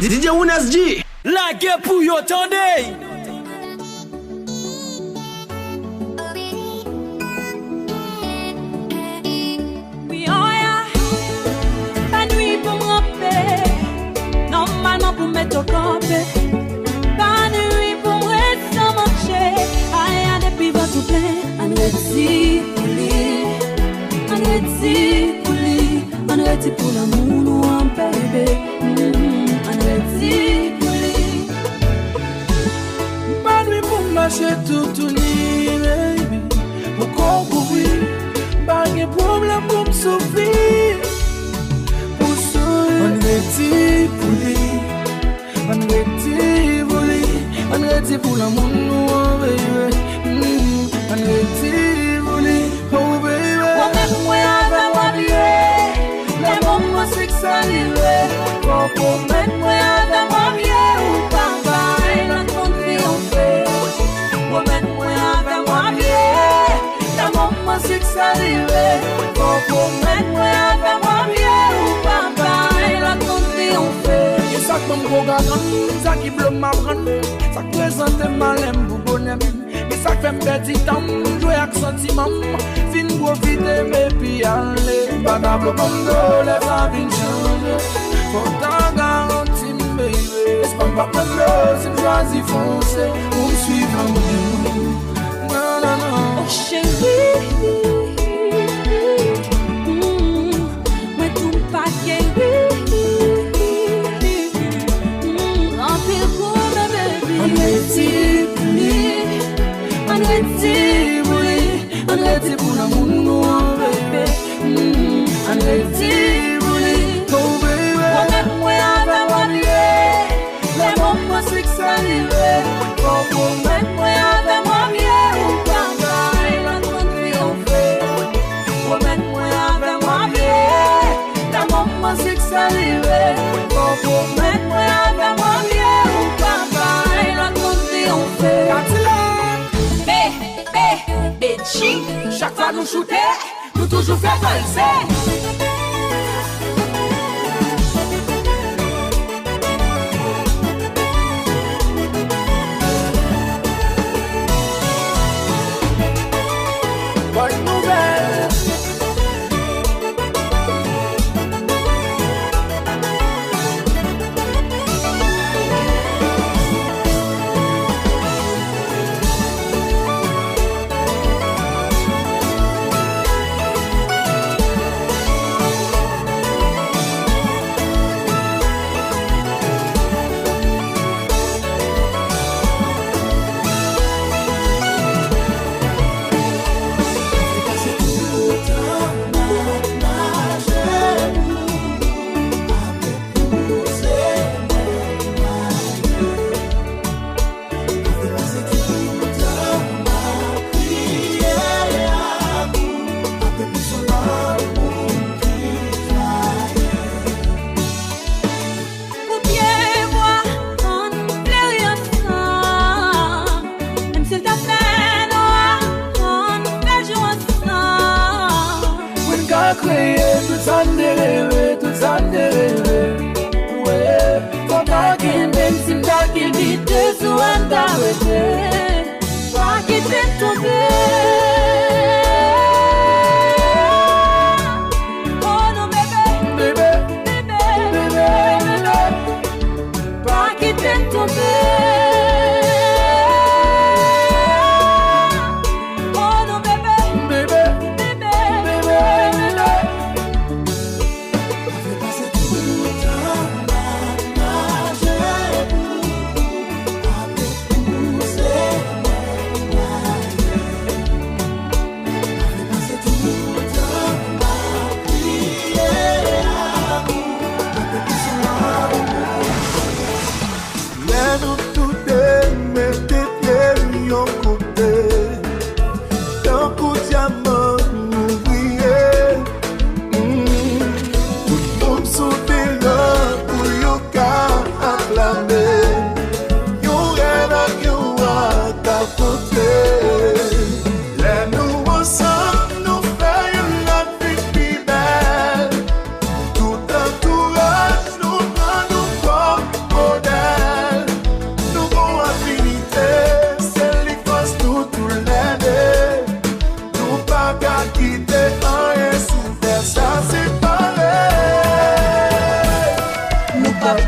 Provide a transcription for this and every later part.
DJ Medjy. La guerre pour y attendez. Oui, oh yeah. Pas nuit pour me rappeler. Normalement pour mettre au campé. Pas nuit pour me rester sans marcher. Aïe, depuis votre plein. On retire pour lui. On retire pour lui. On retire pour l'amour, nous en bébé. On retire pour lui. Pas nuit pour marcher tout nuit, baby. Pour concourir. Pas de problème pour me souffrir. Pour sourire. On retire pour lui. On retire pour lui. On retire pour l'amour, nous en bébé. On retire pour lui. Oh baby. Moi-même, moi, avec moi, bien. Les moments, c'est que ça arrive. Moi-même, moi, avec moi, bien. Ou papa, il a compris, on fait. Moi-même, moi, avec moi, bien. Les moments, c'est que ça arrive. Moi-même, moi, avec moi, bien. Ou papa, il a compris, on fait. Et ça que mon gars, ça qui bloque ma brande, ça qui présente ma lème pour bonhomme. Et ça qui fait me petit temps, jouer avec sentiment. Fin profiter, mais puis aller. Pas d'abord comme d'eau, les femmes viennent changer. Faut t'en garantir, baby. C'est pas comme l'eau, c'est me choisir foncer. Pour me suivre, non, non, non. Oh chérie, moi tout pas guéri. Remplir pour mes bébés. On retire pour lui. On retire pour lui. On retire pour l'amour, nous en bébé. On retire pour lui. Oh baby. Moi-même, moi avec moi bien. Les moments c'est que ça arrive. Oh moi-même, moi avec moi bien. Ou papa, il a compris, on fait. Moi-même, moi avec moi bien. Les moments c'est que ça arrive. Oh moi-même, moi avec moi bien. Ou papa, il a compris, on fait. Kadilak. Bedjine. Chaque fois nous shooter, nous toujours faire valser. Bonne nouvelle. Tout en dérivé. Ouais, faut pas qu'il même si m'ta qu'il dit de soin d'arrêter. Pas qu'il t'aime tomber. Oh non bébé, Bébé, bébé, pas qu'il t'aime tomber. Oh non bébé, bébé,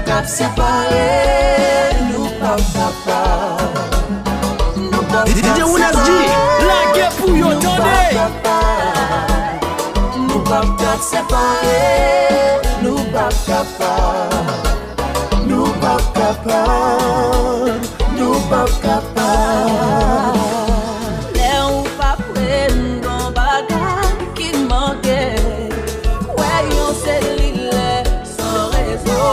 cap séparer, nous pas capables. Nous pas Medjy, la guerre pour yo tendez. Nous pas séparer, nous pas capables. Nous pas capables, nous pas capables. Les ou pas prennent bon bagage qui manquait. Ouais, on s'est l'île sans réseau.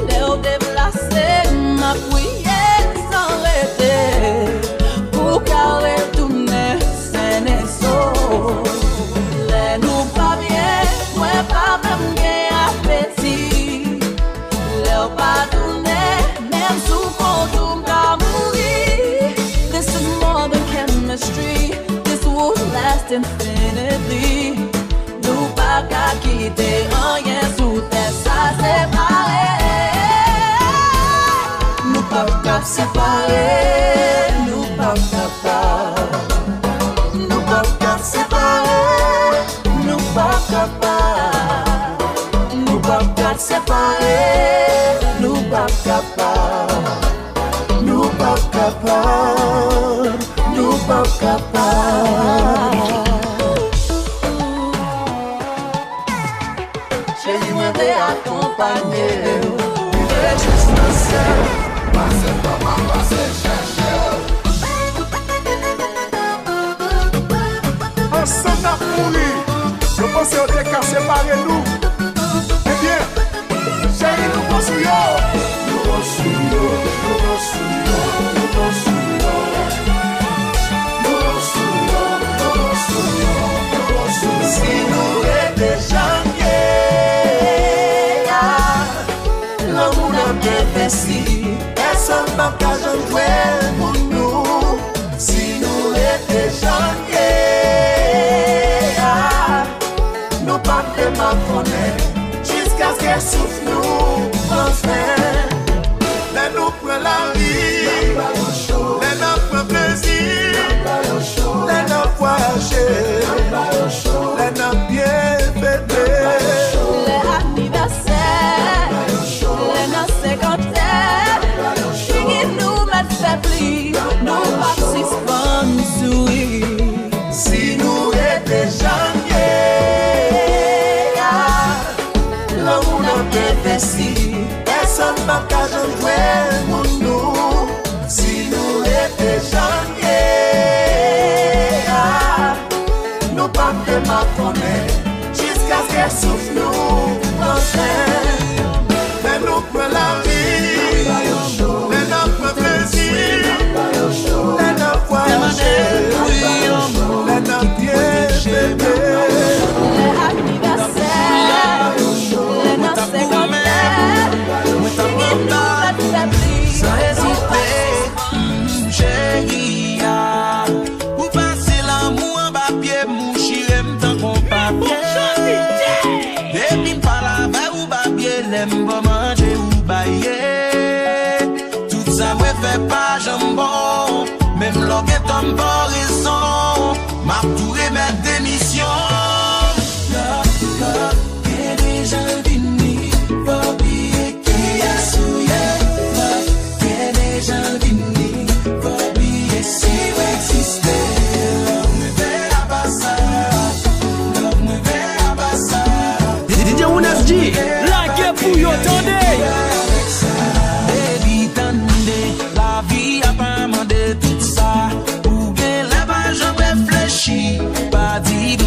Les ou déplacé ma prière sans arrêter. Pour carrer tourner sain et sauf. Les nous pas bien, ouais pas même bien appétit. Les ou pas tourner, même sous contour qu'à mourir. This is more than chemistry. This will last infinitely. Nous pas qu'à quitter rien sous terre, ça séparer. Nous pas cap séparer, nous pas capables. Nous pas cap séparer, nous pas capables. Nous pas cap séparer, nous pas capables. Nous pas capables, nous pas capables. Chérie, moi t'ai accompagné. Juste un seul, passer par ma passer chercher. Ensemble à mourir, je pense qu'on est qu'à séparer nous. Eh bien, chérie, nous construisons. Nous construisons, nous construisons, nous construisons. Nous construisons, nous construisons, nous construisons. Si nous étions janvier, l'amour n'a pas investi. Personne n'a pas joué pour nous. Si nous étions janvier, nous pas de ma connaître. Jusqu'à ce qu'elle souffle nous, enfin. Les nous prend la vie, les nous prend plaisir, les nous voyager, les nous bien fêter. Les anniversaires, les nos cinquantaines, qui nous mettent faiblis, nous participons sourire. Si nous étions janvier, l'amour n'a pas investi. Personne n'a qu'à jouer pour nous. Si nous étions janvier, nous pas de ma connaître. Jusqu'à ce qu'elle souffle nous, enfin. Mais nous prenons la vie, mais nous prenons plaisir, les nous voyager, les nous bien bébé. Les anniversaires, les nos cinquantaines, qui nous mettent faiblis, sans hésiter, chérie, ou passer l'amour en bas pied, mouchir m'tant qu'on papier. Depuis pas la veille ou bas pied, l'aime pas manger ou bailler. Tout ça me fait pas jambon, même l'homme est en bon raison. M'a tout remettre démission. Love, qu'est déjà fini, Bobby et qui a souillé. Love, qu'est déjà fini, Bobby et si vous existez. Love me fait à passage, love me fait à passage. Medjy, la guerre pour yo tendez. Baby, tendez, la vie a pas demandé tout ça. Ou bien la page réfléchie, pas dit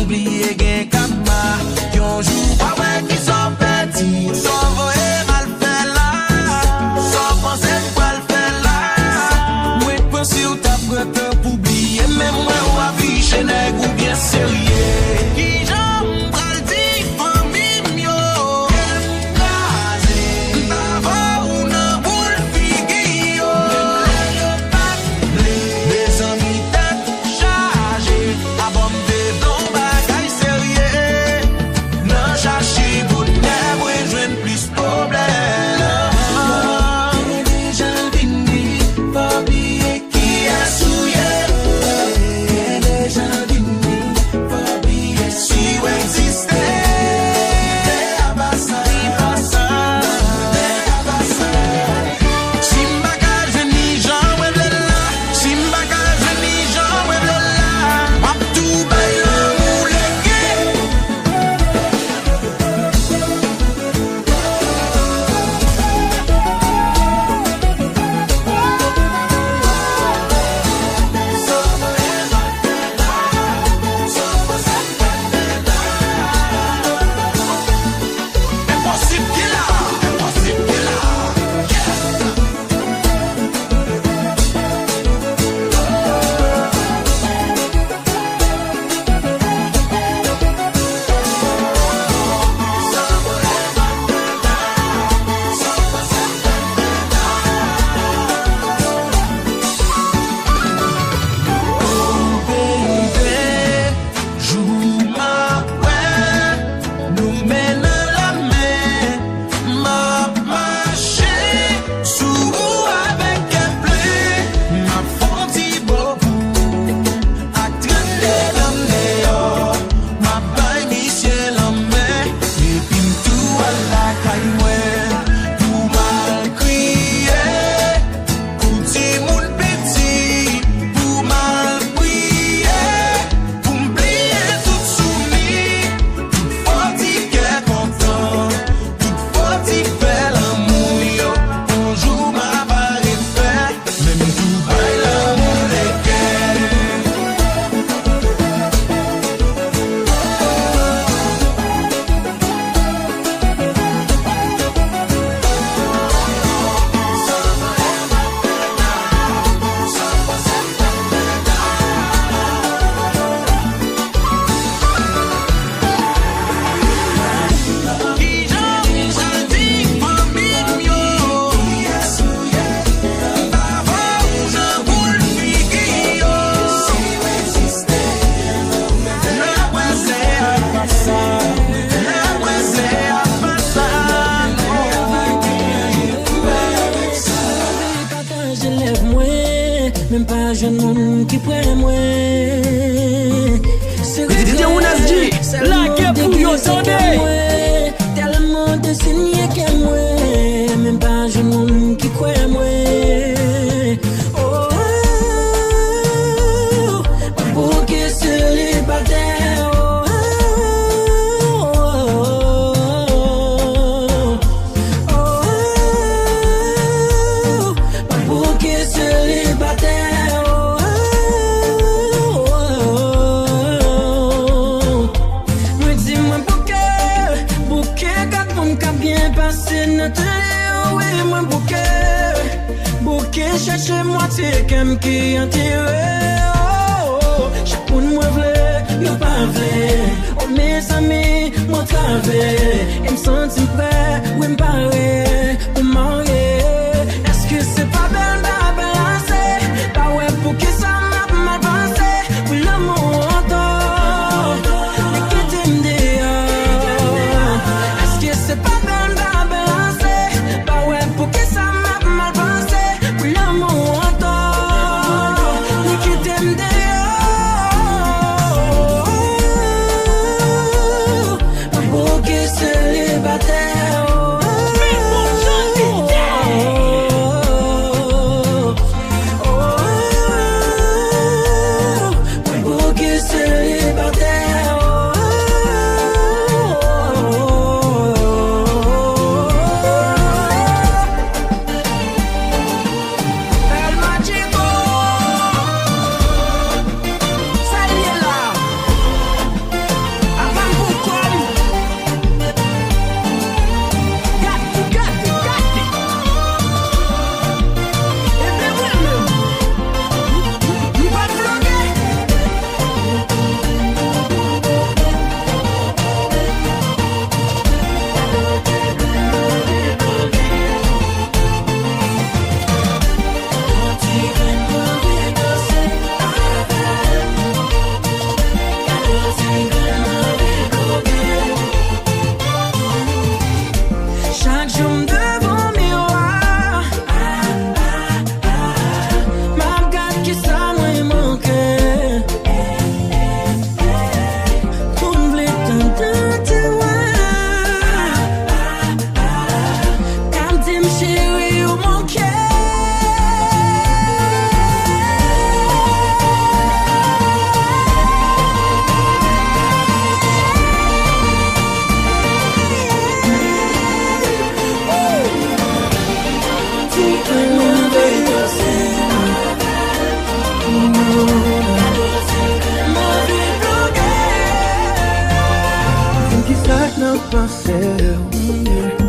jeune qui prend moi. DJ Medjy, la guerre pour yo tendez. Tellement de signes que moi, même pas jeune qui croit moi. Oh, pour que célibataire. Cherchez moitié comme qui a tiré. Oh, chaque monde moi vle, yo pas vle. Oh mes amis, moi travaille. Et me senti prêt, oui me parler pour marier. Est-ce que c'est pas belle d'abalancer? Pas ouais pour que ça m'a mal pensé. Pour l'amour entend, mais qui t'aime dehors. Est-ce que c'est pas belle d'abalancer? Pas ouais pour que ça m'a mal pensé.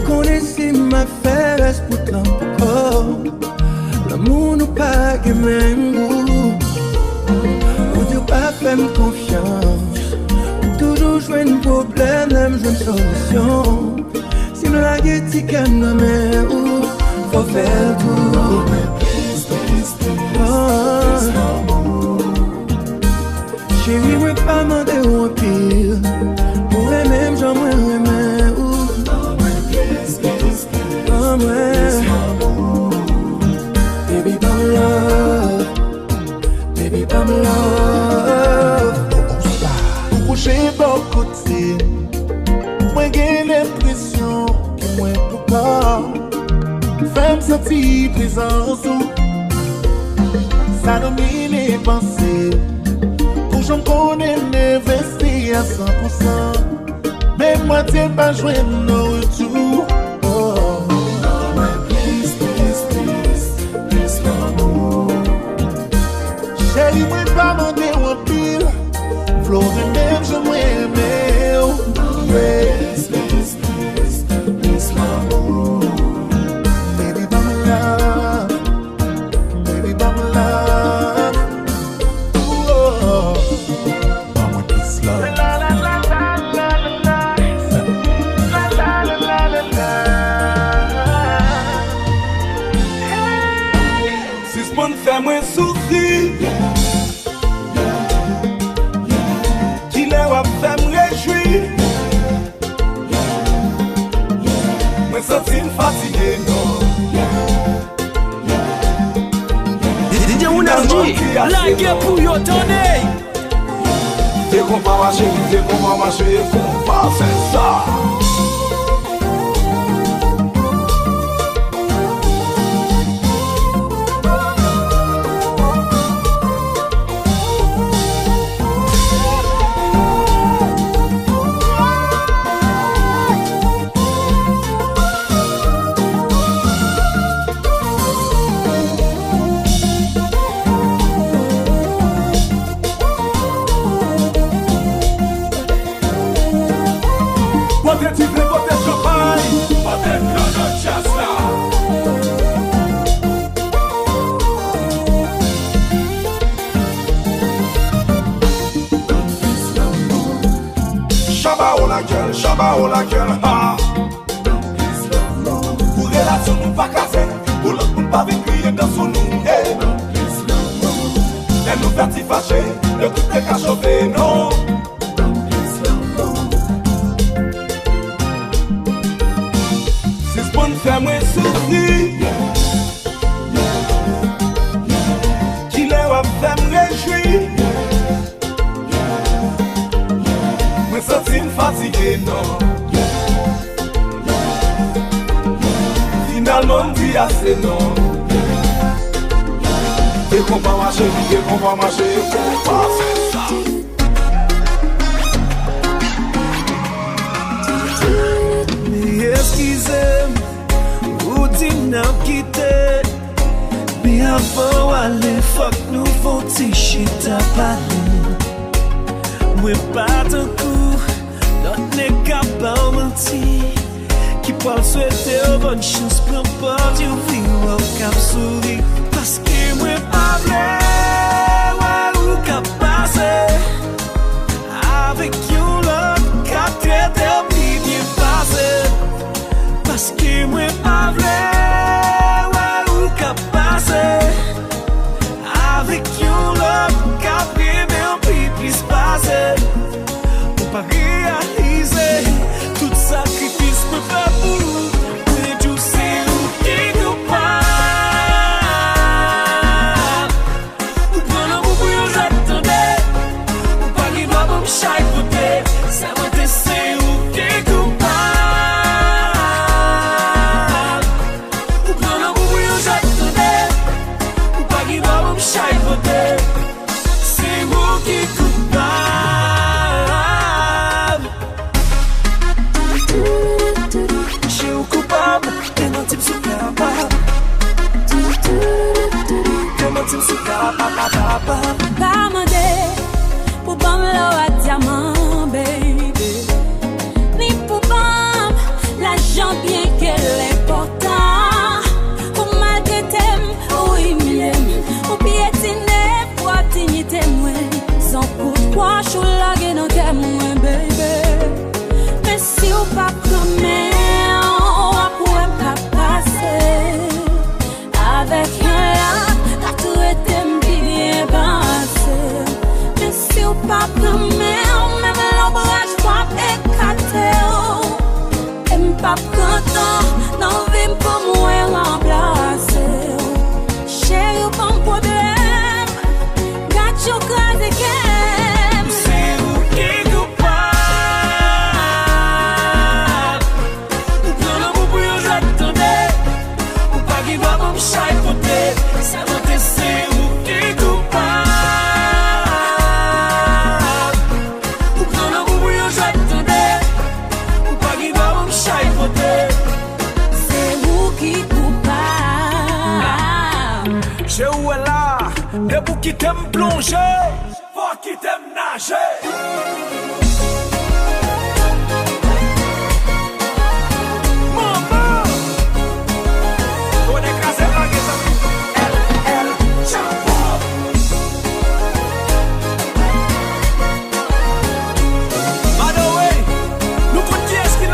Connaissez ma faiblesse pour l'encore. L'amour nous pas que même goût. Pour Dieu pas faire confiance. Toujours jouer un problème, même jouer une solution. Sinon la guette qui gagne la mer ou faut faire tout. Chérie, moi pas demander un pire. Pour même j'aimerais aimer ou baby, I'm love. Baby, I'm love. Coucher bon côté, moi j'ai l'impression que moi peux pas faire me sentir présence. Ça domine les pensées. Pour j'en connais investi à 100%. Mais moi t'es pas joué nos retours. Chérie, moi pas demander un pile. Flore même je m'aime. Please, l'amour. Baby, by my love. Baby, by my love. Oh, by my peace, love. La la la la la la la la la la la. Si ce monde fait moins souffrir. Fait me réjouir. Me sentir fatigué, non. DJ Medjy, La guerre pour yo tonner. Dès qu'on va marcher, compa, c'est ça. Chabao la gueule, ha. Pour relation nous pas casser, pour l'autre nous pas crier dans son nous. Elle nous fait fâcher, le coup est qu'à chauffer, non. C'est ce qu'on fait moi souffrir, qui leur a fait me réjouir. Moi senti fatigué, non. Finalement on dit assez, non. Dès qu'on va marcher, faut pas faire ça. Mais excusez-moi, vous dites n'a quitté. Mais avant aller, fuck nous faut t-shirt à parler. Moi pas de coup, notre n'est capable de mentir. Qui peut souhaiter bonne chance, peu importe où vivre au cap souris. Parce que moi pas vrai, ou cap passer. Avec you l'autre, cap traiter bien passé. Parce que moi pas vrai, ou cap passer. Avec you l'autre, cap bien plus passé. Pour pas réaliser tout sacrifice me fait pour vous. Mais tu sais où qui nous parle. Ou prendre vous pour vous attendez. Ou pas qu'il doit me chaque ça va te c'est où qui nous parle. Ou prendre vous pour vous attendez. Ou pas qu'il doit me chaque c'est vous qui coupable. J'ai au coupable, et non type super capable. Comment type super capable. Pas mandé pour bam à diamant, baby. Ni pour bam l'argent bien qu'elle est important. Pour mal que t'aimes, oui m'aime. Pour piétiner, pour dignité moi. Sans pourquoi je suis là que non t'aimes moi, baby. Mais si ou pas comme on va pouvoir pas passer. Avec un là, la tout était bien passé. Mais si ou pas comme même l'ombrage pas éclaté. Et m'pas content, non vim pour moi remplacer. Chérie ou pas problème, got your cause again. C'est où qui coupable. Ou prendre vous pour vous attendez. Ou pas qu'il doit me chaque côté. Ça va te c'est où qui coupable. Ou prendre vous pour vous attendez. Ou pas qu'il doit me chaque côté. C'est vous qui coupable. J'ai où est là, de vous qui t'aime plonger, faut qui t'aime nager. Maman, on est cassé la gueule. Elle, chapeau. By the way, nous comptons qui est-ce qu'il a?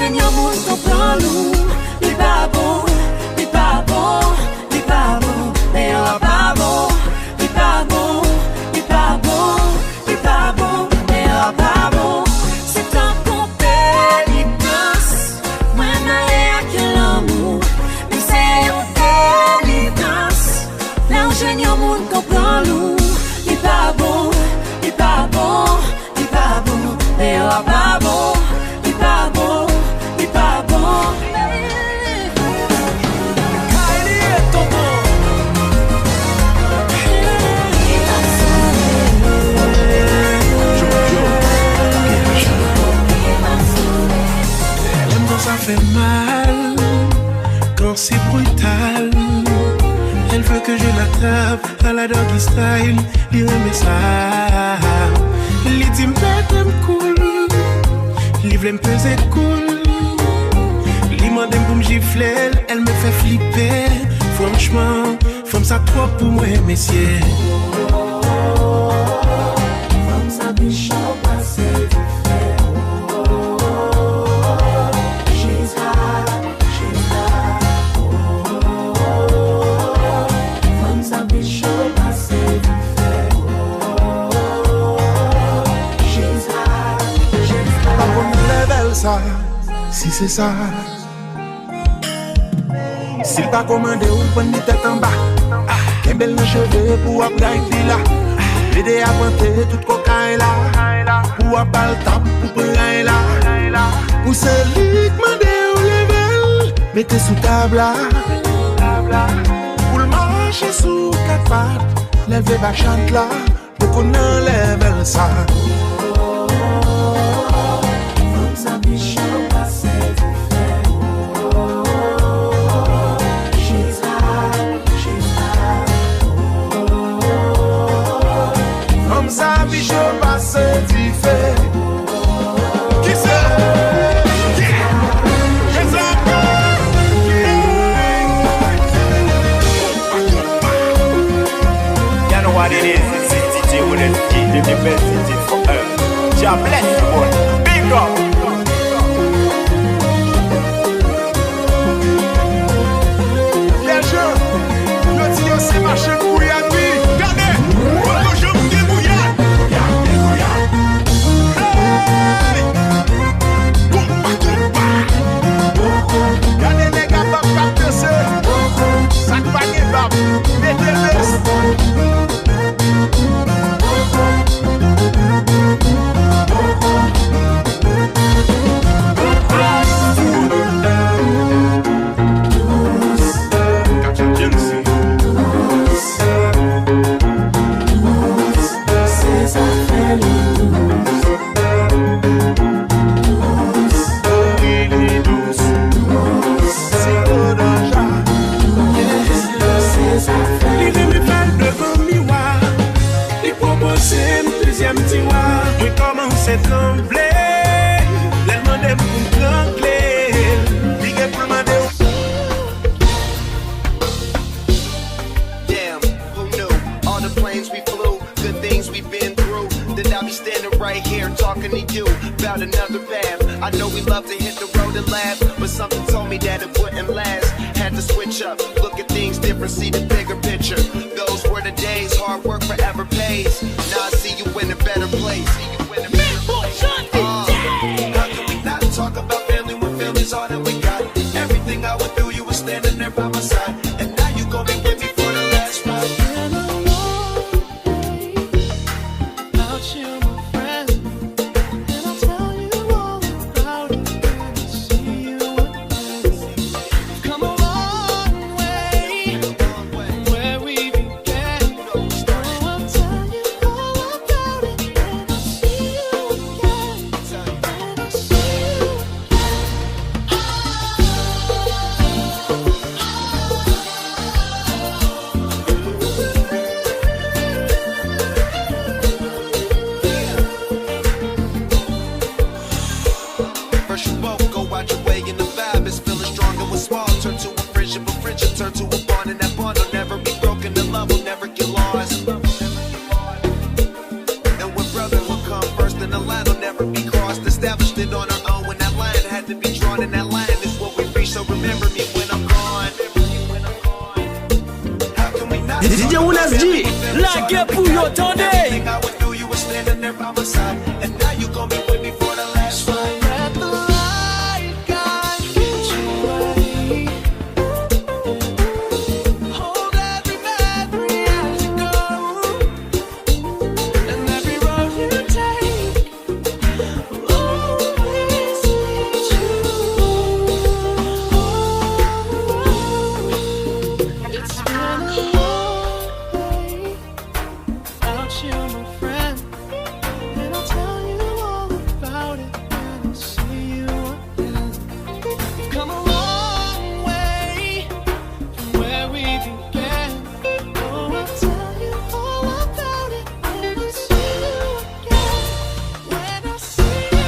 jeune yon moun comprend nous. Li pas bon, li pas bon, li pas bon. Mais yon pas bon, li pas bon, li pas bon, li pas bon. Mais yon pas bon. C'est un compé, li danse. Moi n'allez à que l'amour. Mais c'est yon délivrance. Là où jeune yon moun comprend nous. Li pas bon, li pas bon, li pas bon. Mais yon pas bon. Ça fait mal quand c'est brutal. Elle veut que je l'attrape à la doggy style. Il remet ça. Il dit m'bête cool. Il veut me peser cool. Il m'a dit pour me gifler. Elle me fait flipper. Franchement, femme ça trop pour moi, messieurs. Femme ça bichon passé. Ça, si c'est ça. S'il pas commandé ou prendre une tête en bas, qu'un bel cheveux pour apprendre là. L'aider à planter toute cocaïne là. Pour apprendre le temps, pour prendre là. Pour celui qui m'a dit au level, mettez sous table là. Pour le marcher sous quatre pattes, lever ma chante là. Pour qu'on enlève ça. Ça biche passe du fait. Qui c'est? You know what it is? It's DJ with a key, the best city for earth. God bless you, boy. Big up. Les jeux, le tio c'est marché pour y aller. in the line will never be crossed. Established it on our own when that line had to be drawn. running that line is what we reach, so remember me when I'm gone. How can we not DJ Medjy, like a pour your tongue. Everything I went through, you were standing there by my side, and now you gon' be with me for the last ride. Let the light guide you away. Hold every memory as you go, and every road you take will always lead you. It's been a long day without you, my friend, and I'll tell you all about it when I see you again. We've come a long way from where we began. Oh, I'll tell you all about it when I see you again. When I see you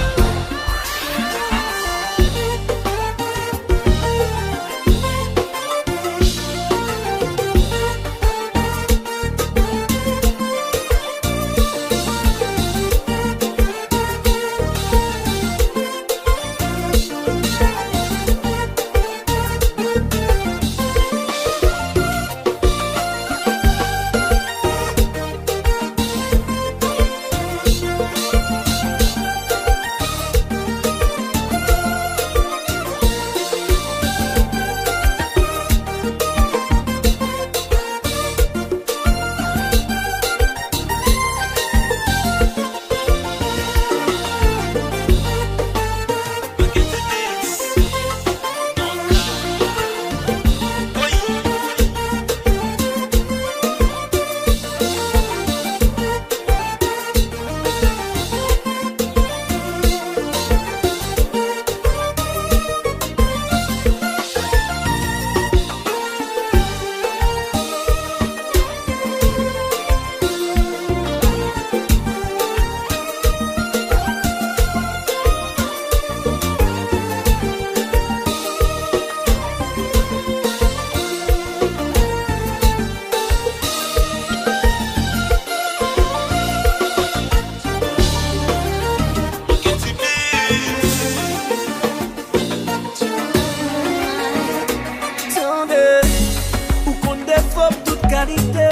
Ou qu'on développe toute qualité,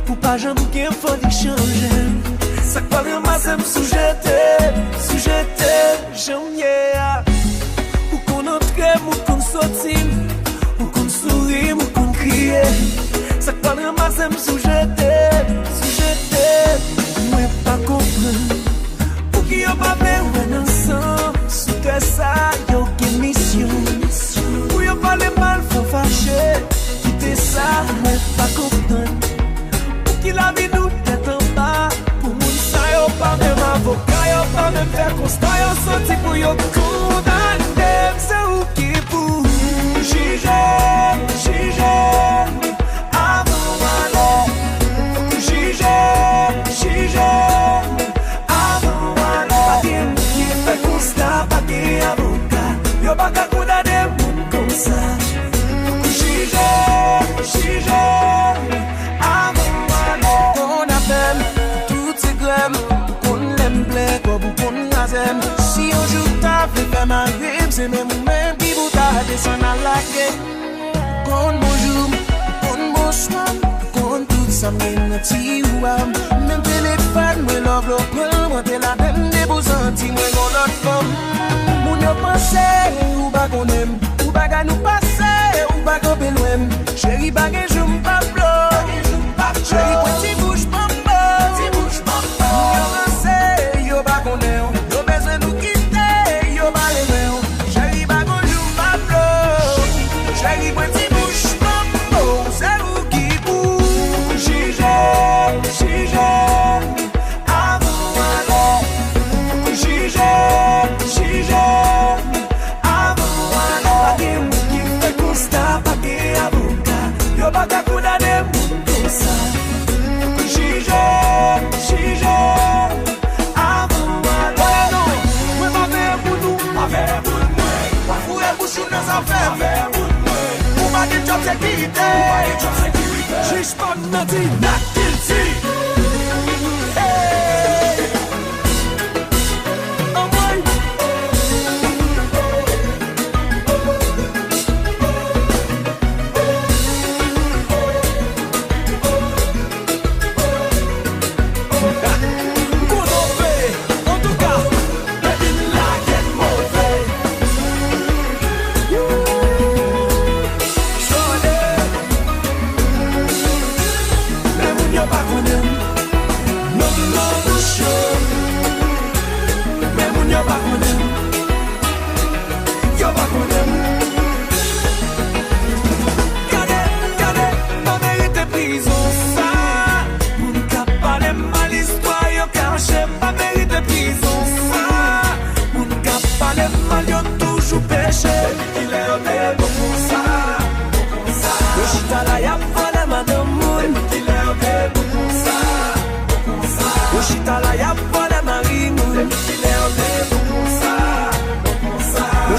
ou pas jamais qu'il faut y changer. Ça quoi vraiment c'est me sujeter, j'aime yeah. Ou qu'on entre, ou qu'on sortit, ou qu'on sourit, ou qu'on crie. Ça quoi vraiment c'est me sujeter. Moi pas comprendre, pour qui y'a pas besoin ensemble, sous que ça y'a aucune mission. Pour y'a pas les mal, faut fâcher. Quitter ça, moi pas comprendre. Pour qui la vie nous tête en bas. Pour moun ça y'a pas même avocat, y'a pas même faire constat. Y'a sorti pour y'a condamné. C'est où qui pour juger. Avant aller juger. Avant aller pas qui fait constat, pas qui avocat. Y'a pas qu'à condamner moun comme ça. Juger, avant aller. Qu'on appelle toutes ces grèmes, qu'on l'aime plaît, comme qu'on l'azème. Si un jour t'as fait faire ma rime, c'est même ou-même qui vous t'a descendu à la gueule. Qu'on bonjour, qu'on bonsoir, qu'on tout ça mène petit ou âme. Même téléphone, moi love l'autre, moi t'es la même des beaux sentiments, moi l'autre femme. Moun yo pensé, ou pas qu'on aime, ou pas qu'à nous passer, ou pas qu'on peut loin. Chérie bagay je m'pablo, chérie petit bouche mambo, yo lancé, yo pas connaît, yo besoin nous quitter, yo pas les mains. Chérie bagay je m'pablo, chérie petit bouche mambo, c'est vous qui bouge, juger, avant aller, juger, avant aller, qui fait constat, pas qui avocat. Yo pas qu'à condamner moun comme ça. Juger, avant aller. Moi pas faire pour nous, pas faire pour moi. Pas fouiller pour chou dans affaires, faire pour moi. Pour ma dit job sécurité, juste pas me dire not guilty.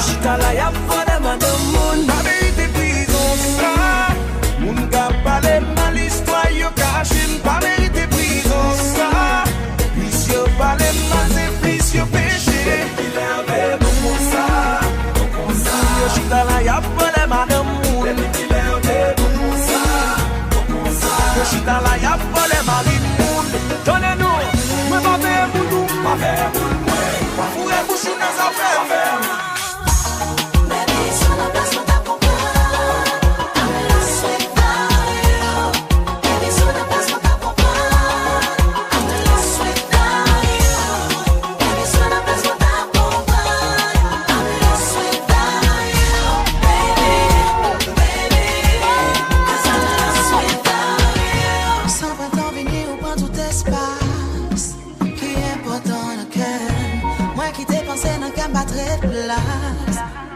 chita la y'a pas de madame moun. La vérité prison ça. Moun ka pale mal histoire yo caché. La vérité prison ça. Plus yo pale mal c'est plus yo péché. Il est avec bon ça. Yo chita la y'a pas de madame moun. Il est avec bon ça. Yo chita la y'a pas de marine moun. Donnez-nous, moi pas faire pour nous, pas faire pour moi. Pour les bouches dans sa ferme.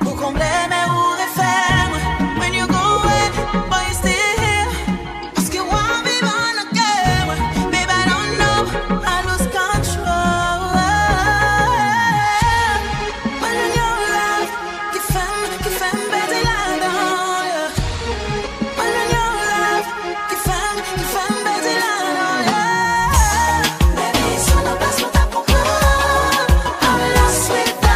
Pour combler mes roues et fermes. When you go away, but you still here. Ask you why we wanna game. Babe, I don't know, I lose control. When in your life, qui fait baiser là-dedans. When in your life, qui fait baiser là-dedans. Baby, sur la place où t'as compris. I'm lost without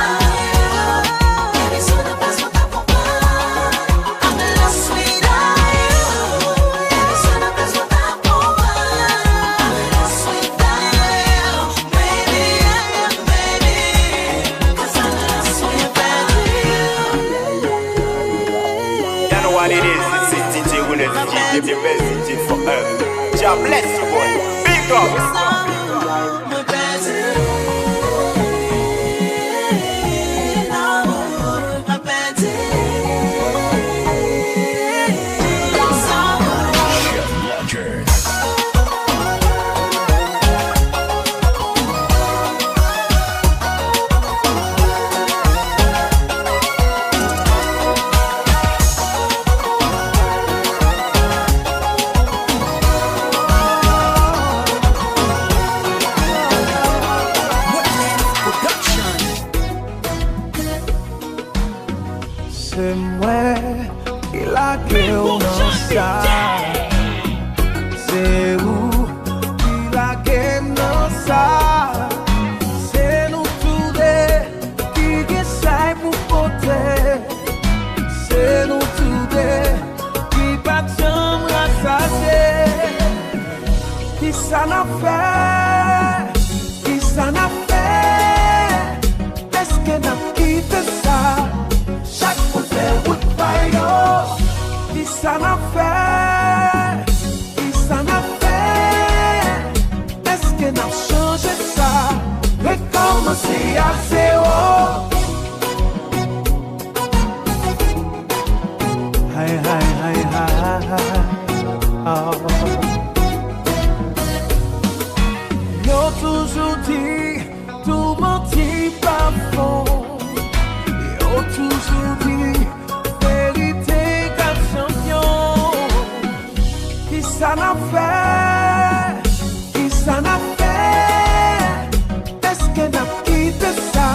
Give the best city for earth. God bless you, boy. Big up. C'est moi qui la gueule dans ça. C'est où qui la gueule dans ça. C'est nous tous deux qui essayent pour porter. C'est nous tous deux qui battons rassasier. Qui ça n'a fait? Qui ça n'a fait? Est-ce que n'a quitté ça? Chaque fois fait route par yo. Qui ça n'a fait? Qui ça n'a fait? Est-ce que n'a changé ça? Recommencer à zéro. Hi, hi, hi, hi, oh. Yo toujours dit, tout menti pas fond. Yo toujours dit, vérité qu'un champion. Qui ça n'a fait? Qui ça n'a fait? Est-ce que n'a quitté ça?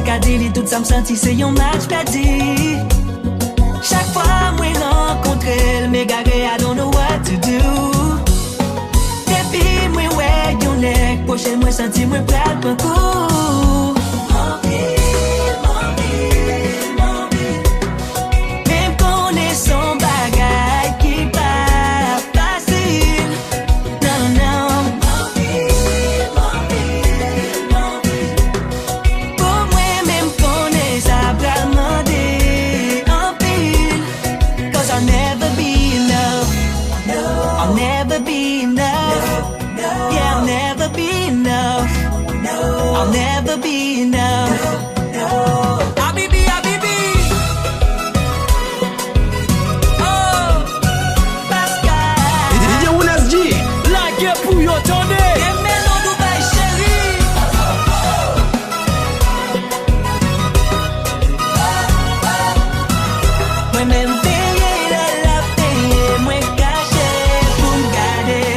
Kadilak, tout ça me senti c'est un match perdu. Chaque fois moi rencontre elle, me gare, I don't know what to do. Depuis moi ouais yon nek, prochaine moi senti moi pral prend coup. Même connaît son bagage qui pas facile. Non, non. Pour moi même connaît ça pral demander en pile. Cause I'll never be enough. I'll never be enough. Yeah, I'll never be enough. I'll never be enough. Habibi, Habibi. Oh, Pascal. DJ Medjy, la guerre pour yo tande. Maintenant Dubaï chérie. Moi-même payé de la payer, moi caché pour me garder.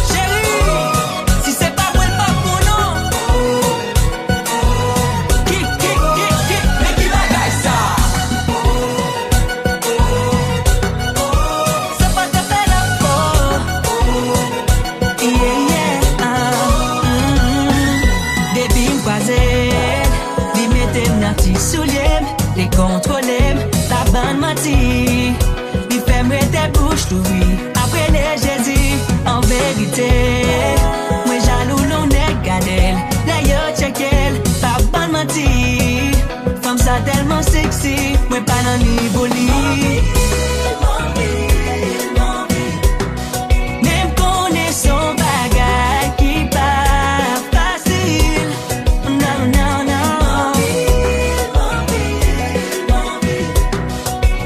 Chérie, si c'est pas moi le pas pour nous. Qui, mais qui bagaille ça? C'est pas de faire la peau. Depuis m'croiser, li mette m'nati soulier, li contrôler, la bande menti, li fait m'rete bouche l'ouvri. Après les j'ai dit, en vérité, moi jaloux l'on est gadel, la yo check elle, la bande menti, femme ça tellement sexy, moi pas dans li boli. Même connaît son bagage qui pas facile. Non, non, non.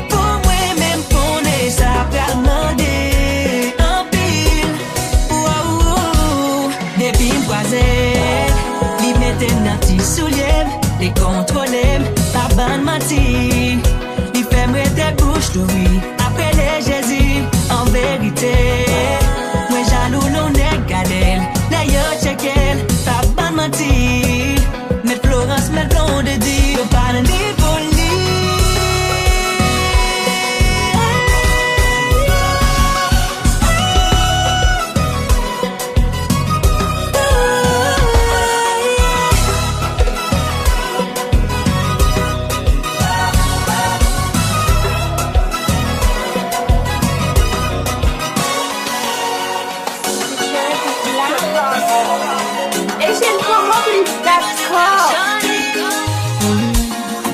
Pour moi même connaît ça pral demander en pile. Wow. Depuis m'croiser, li mette n'ati soulier, li contrôler, la bande menti, li fait m'rete bouche l'ouvri. Après les j'ai dit, en vérité, moi jaloux l'on est gadel, la yo check elle, la bande menti, met Florence, met blonde dit, on parle ni poli.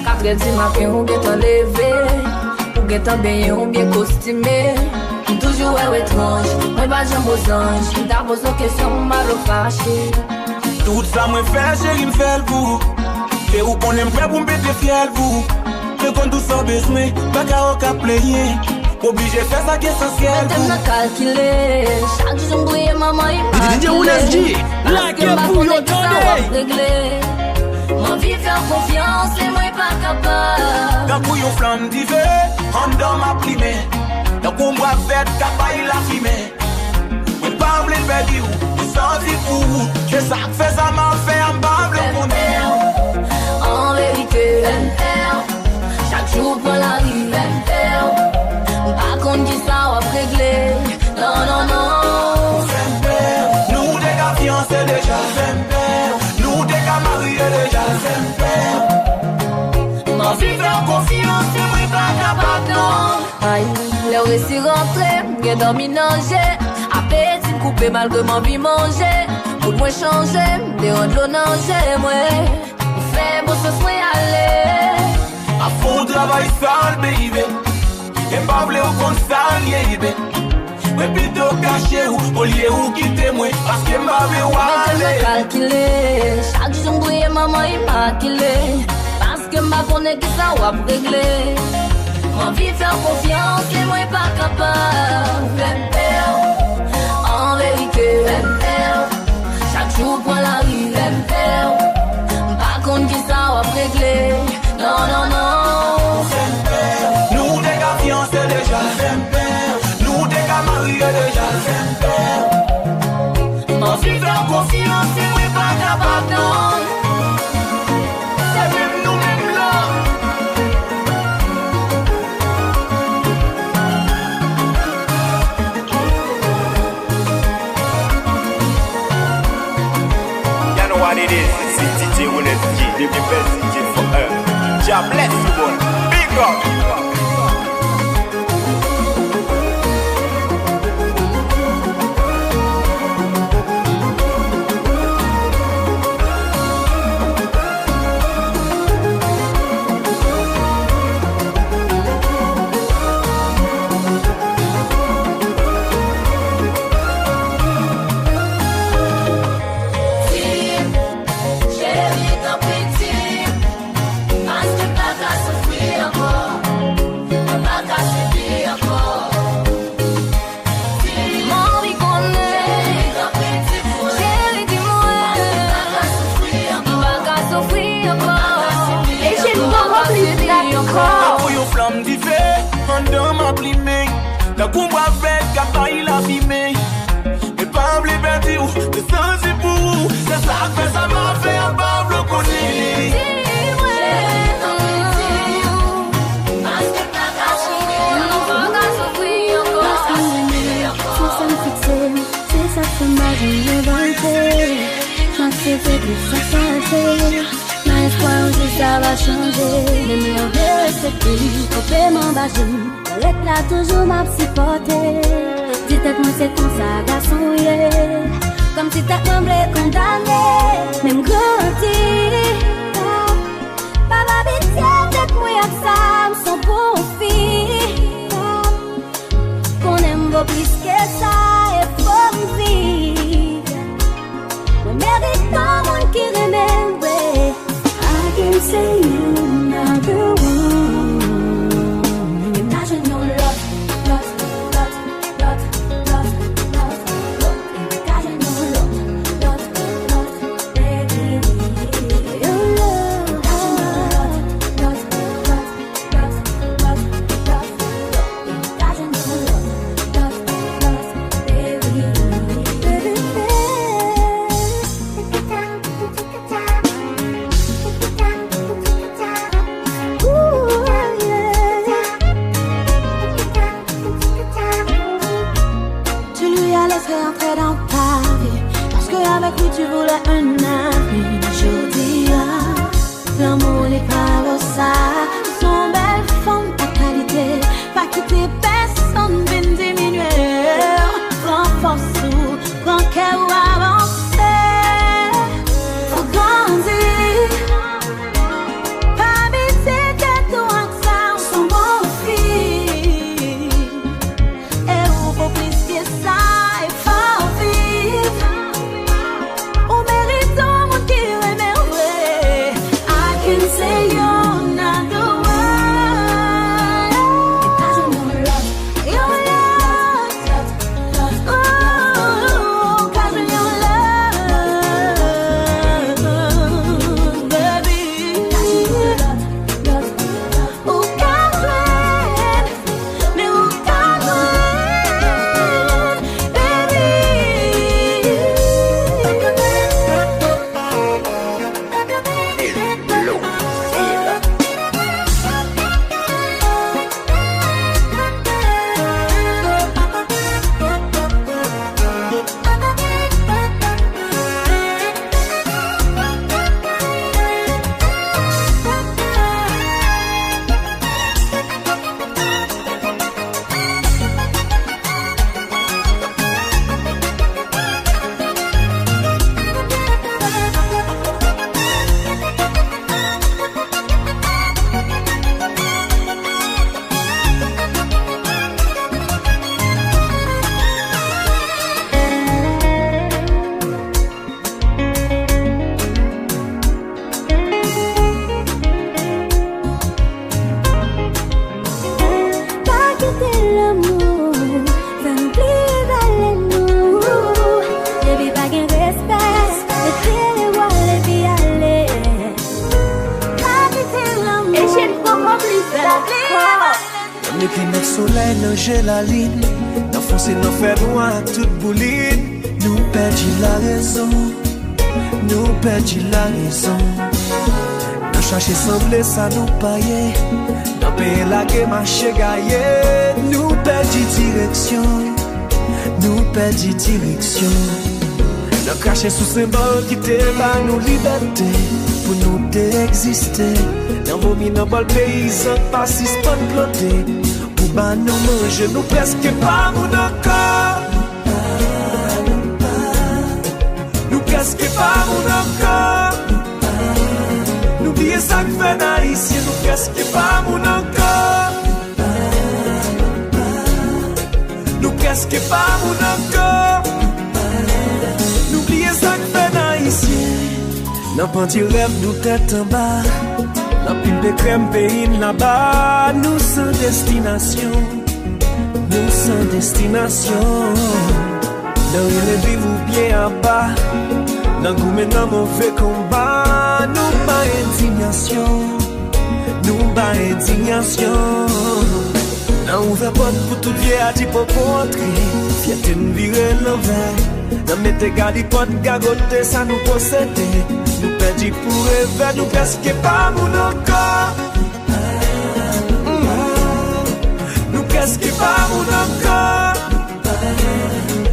Kapre di matin ou bien t'en levé, ou bien t'en baigné ou bien costumé. Toujours étrange, moi pas j'aime aux anges. T'as posé une question, m'a refâché. Tout ça moi fait chérie me fait le bout. Et où qu'on aime prêt pour me péter fier vous. Mais quand tout ça besoin, pas qu'à player. Obligé faire ça qui est essentiel. Mais t'aimes calculer, chaque jour brille maman il DJ Medjy, la guerre pour yo tande. Mon vie faire confiance et moi pas capable. D'un coup yon flamme d'hiver, en dedans ma primée. D'un coup moi fête, capable il a fumé. Mais pas me faire dire où, mais sans dire où. Que ça fait ça m'a fait un bable pour en vérité, chaque jour pour la rue, pas contre qui ça va régler. Non, non, non. Nous des gars fiancés déjà, nous des gars mariés déjà, ma vie fait confiance et moi pas capable non. Aïe, les réussi rentrer, j'ai dormi nager. Appétit coupé malgré ma vie manger. Pour moi changer, des rendre l'eau nager, moi. Fait beau ce soir aller. À fond travail sale, baby. Et pas vle ou kon sanye ibe. Mwen plutôt caché ou au lieu ou quitter moi. Parce que m'a ve wale. Mais calculer, chaque jour brille maman immaculée. Parce que m'a connaît que ça va régler. Ma vie faire confiance et moi pas capable. En vérité, chaque jour pour la rue, pas contre qui ça va régler. Non, non, non. Nous des gars fiancés déjà, nous des gars mariés déjà. Ma vie faire confiance et moi pas capable. the best city for earth. God bless you, boy. Big up. La combat avec Kataï la fumée. Mais pas me liberté ou le sang c'est pour vous. C'est ça que ça m'a fait un bave le connaît. C'est ça que m'a inventé. Ma c'est plus ça passer. Ma espoir aussi ça va changer. Même l'envers c'est plus au paiement bajou. L'être là toujours m'a supporté. Dis-moi c'est comme ça garçon yeah. Comme si t'as tremblé condamné. Même grandi. Papa pitié peut-être moi y'a que ça me sent bon fille. Qu'on aime vaut plus que ça et faut me vivre. On mérite un monde qui remember. I can say you not the one. Tu voulais un avis, je dis l'amour n'est pas beau ça. Son belle femme de qualité, pas quitter personne, bien diminuer. Prends force ou prends cœur ou avancer. Faut grandir, pas habiter que toi que ça, son bon fille. Et où faut plus que ça, il faut vivre. Say you're not the one. You're lost. Oh, 'cause of your love, baby. Oh, Catherine, mais oh, Catherine, baby. Soleil nager la ligne, d'enfoncer nos faits loin toute bouline. Nous perdit la raison, nous perdit la raison. Nous chercher semblé ça nous payer, dans payer la guerre marché gaillé. Nous perdit direction, nous perdit direction. Nous cacher sous symbole qui t'est pas nous liberté pour nous dé. exister. Dans vos mines, dans le paysan, pas si spot ploté. Pour bah nous manger, nous presque pas mon encore. Nous presque pas mon encore. N'oubliez ça que fait d'Haïtien, nous presque pas mon encore. Nous presque pas mon encore. N'oubliez ça que fait d'Haïtien. Dans petit rêve nous tête en bas. Dans pile de crème pays là-bas. Nous sans destination. Nous sans destination. Dans le vivre bien en bas. Dans goût maintenant mauvais combat. Nous pas indignation. Nous pas indignation. Dans ouvert porte pour tout vieux à dire pour entrer. Fierté nous virer l'envers. Dans mettez garder porte gagoter ça nous posséder. Nous perdis pour rêver, nous presque pas mon encore. Nous presque pas mon encore.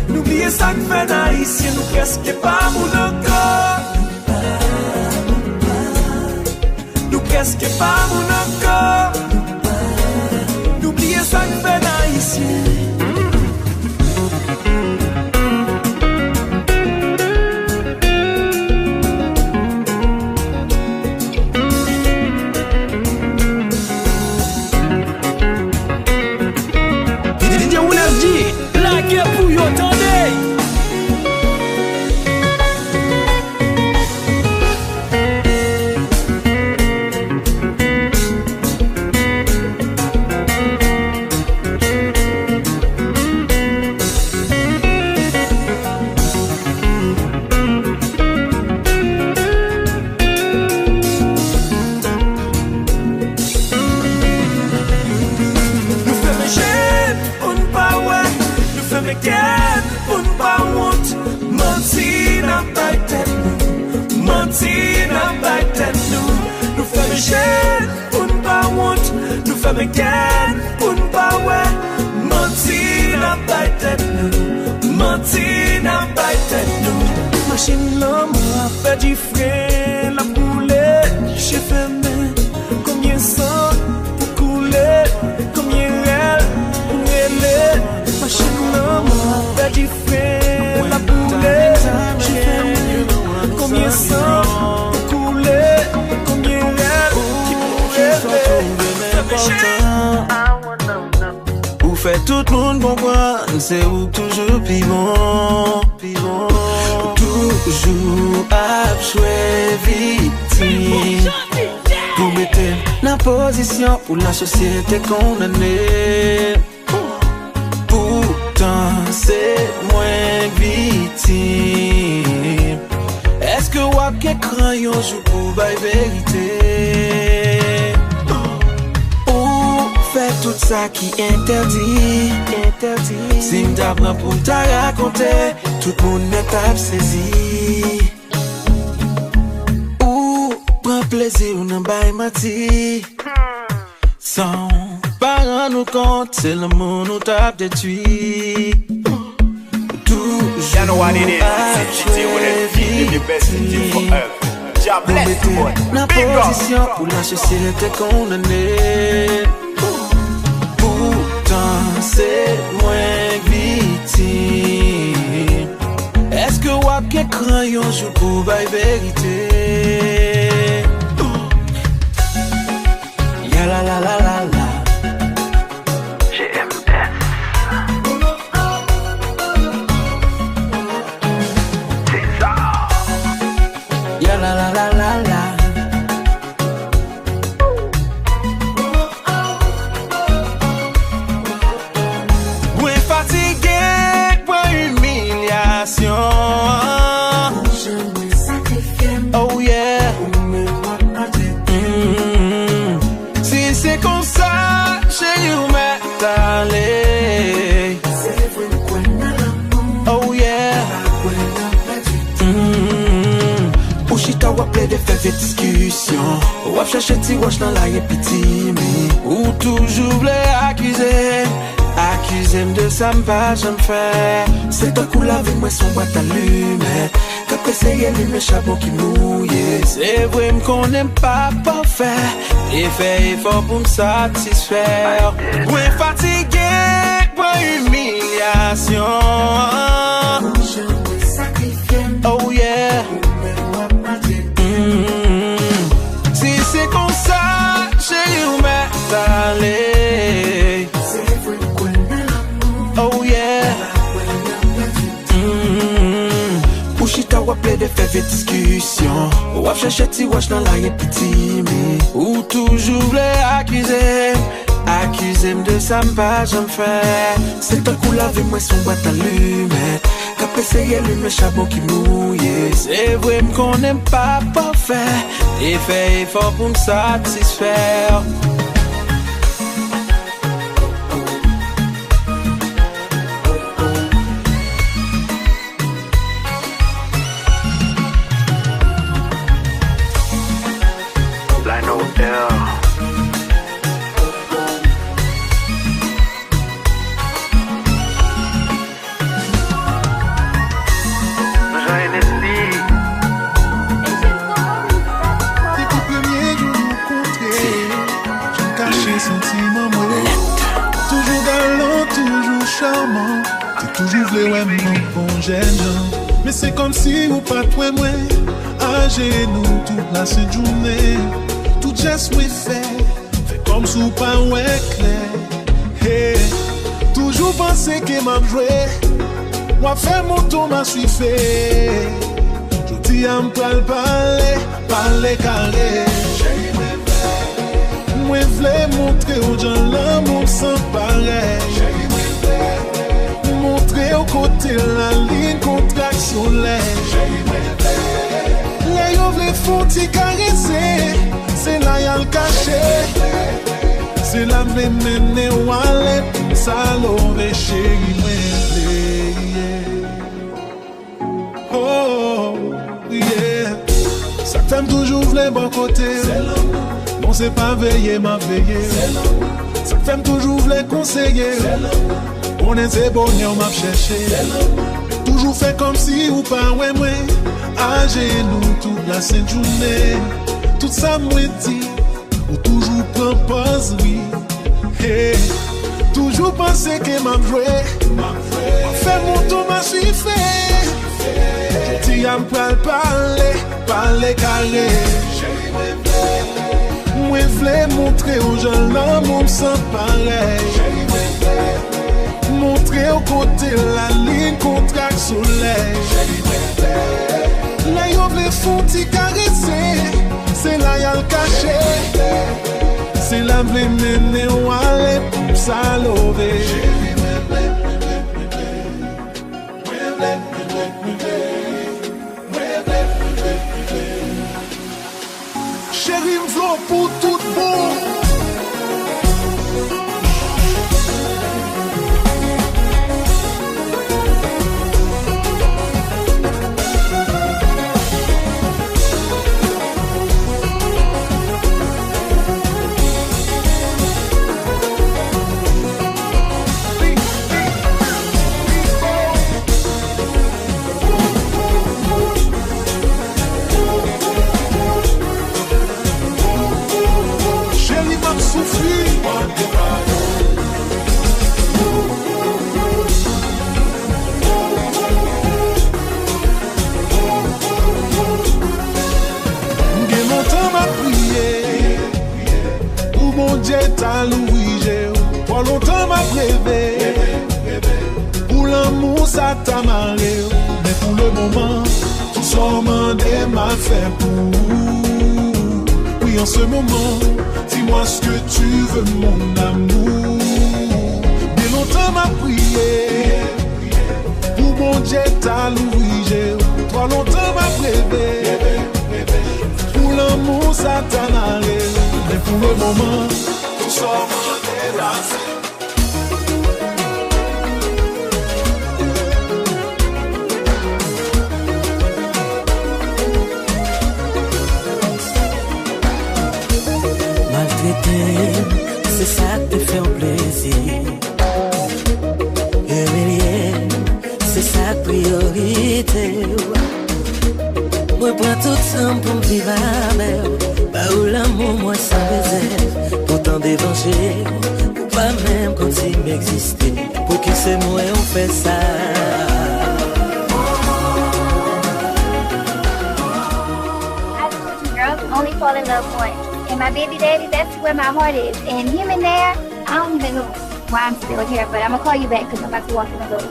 N'oubliez ça que fait d'Haïtien, nous presque pas mon encore. Nous presque pas mon encore. N'oubliez ça que fait d'Haïtien. Machine l'amour a fait du frein, la poulette, j'ai fermé. Combien sang pour couler, combien elle pour rêler. Machine l'amour a fait du frein, la poulette, j'ai fermé. Combien sang pour couler, combien elle pour rêler. Ou fait tout le monde comprendre, c'est où toujours piment. Toujours à jouer victime. Pour mettre la position où la société condamnée. Pourtant c'est moins victime. Est-ce que wap ke crayon joue pour la vérité? Ou fait tout ça qui interdit. Si m'tapprend pour t'a raconter, tout le monde n'est pas saisi. Ou prend plaisir ou n'en baille mati. Sans pas rendre compte, c'est le monde nous tape détruit. Toujours à jouer la position où la société condamnée. Pourtant c'est moins victime. Est-ce que wap ke crayon joue pour la vérité? Ya la la la la la. Ya la la la la la. Moins fatigué, moins humiliation. Oh yeah. Si c'est comme ça, chérie, où m'est allé. Oh yeah. Ou chita wap ple de fè discussion. Wap chache ti wash nan la ye piti mi. Ou toujou vle akuse. Accusé de ça, m'pas j'en fais. C'est un coup avec moi son boîte allumée. Qu'après c'est y le chapeau qui mouille. C'est vrai qu'on n'aime pas parfait. Et fait effort pour me satisfaire. Ouais fatigué, pour humiliation. Oh yeah. Si c'est comme ça, chérie, où m'est allé. Oh yeah. Ou chita ou appelé de faire des discussions. Ou à chercher ti wash dans la petit mais ou toujours voulait accuser. Accusé de ça, m'pas j'en fais. C'est un coup avec moi son boîte allumée. Qu'après c'est le chapeau qui mouille. C'est vrai qu'on n'aime pas parfait. Et fait effort pour me satisfaire. Toujours vle ouais mon bon jeune. Mais c'est comme si ou pas toi moi à genoux toute la cette journée. Tout geste moi fait comme si ou pas ouais clair. Hey, toujours penser que m'a joué. Moi faire mon tour m'a suivi. Je dis à me parler carré. Moi vle montrer aux gens l'amour sans pareil. Montrer au côté la ligne contraction les yeux les font t'y caresser. C'est là y'a le cachet. C'est là me mener ou aller. Ça l'aurait chéri oh yeah. Ça t'aime toujours les bon côté. Non c'est pas veiller m'a veillé. Ça t'aime toujours les conseiller. On est ces bonheurs m'a cherché. Toujours fait comme si ou pas ouais moi. À genoux toute la sainte journée. Tout ça moi dit. Ou toujours prend pause oui. Hey, toujours penser que m'a joué. Fait mon tour m'a suivi. Je dis à me parler carré. Moi v'lais montrer aux gens l'amour sans pareil. Montrer au côté la ligne contract soleil. Là y'ouvre les font t'y caresser. C'est là y'a le cachet. C'est là v'lais mener ou aller pour ça lever. Chérie m'v'lot pour tout bon. Ta louise, pour longtemps m'a rêvé. Pour l'amour ça t'a marré. Mais pour le moment, tout ça m'a fait pour. Oui en ce moment, dis-moi ce que tu veux mon amour. Bien longtemps m'a prié. Pour mon Dieu ta louise. Trop longtemps m'a rêvé. Pour l'amour ça t'a marré. Mais pour le moment, maltraité, c'est ça te fait plaisir. ensemble pour vivre avec. Pas où l'amour, moi, ça réserve. Pourtant d'évanger, ou pas même comme s'il m'existait. Pour qui c'est moi, on fait ça. Girls only fall in love once. And my baby daddy, that's where my heart is. And him in there, I don't even know why I'm still here, but I'm gonna call you back because I'm about to walk in the door.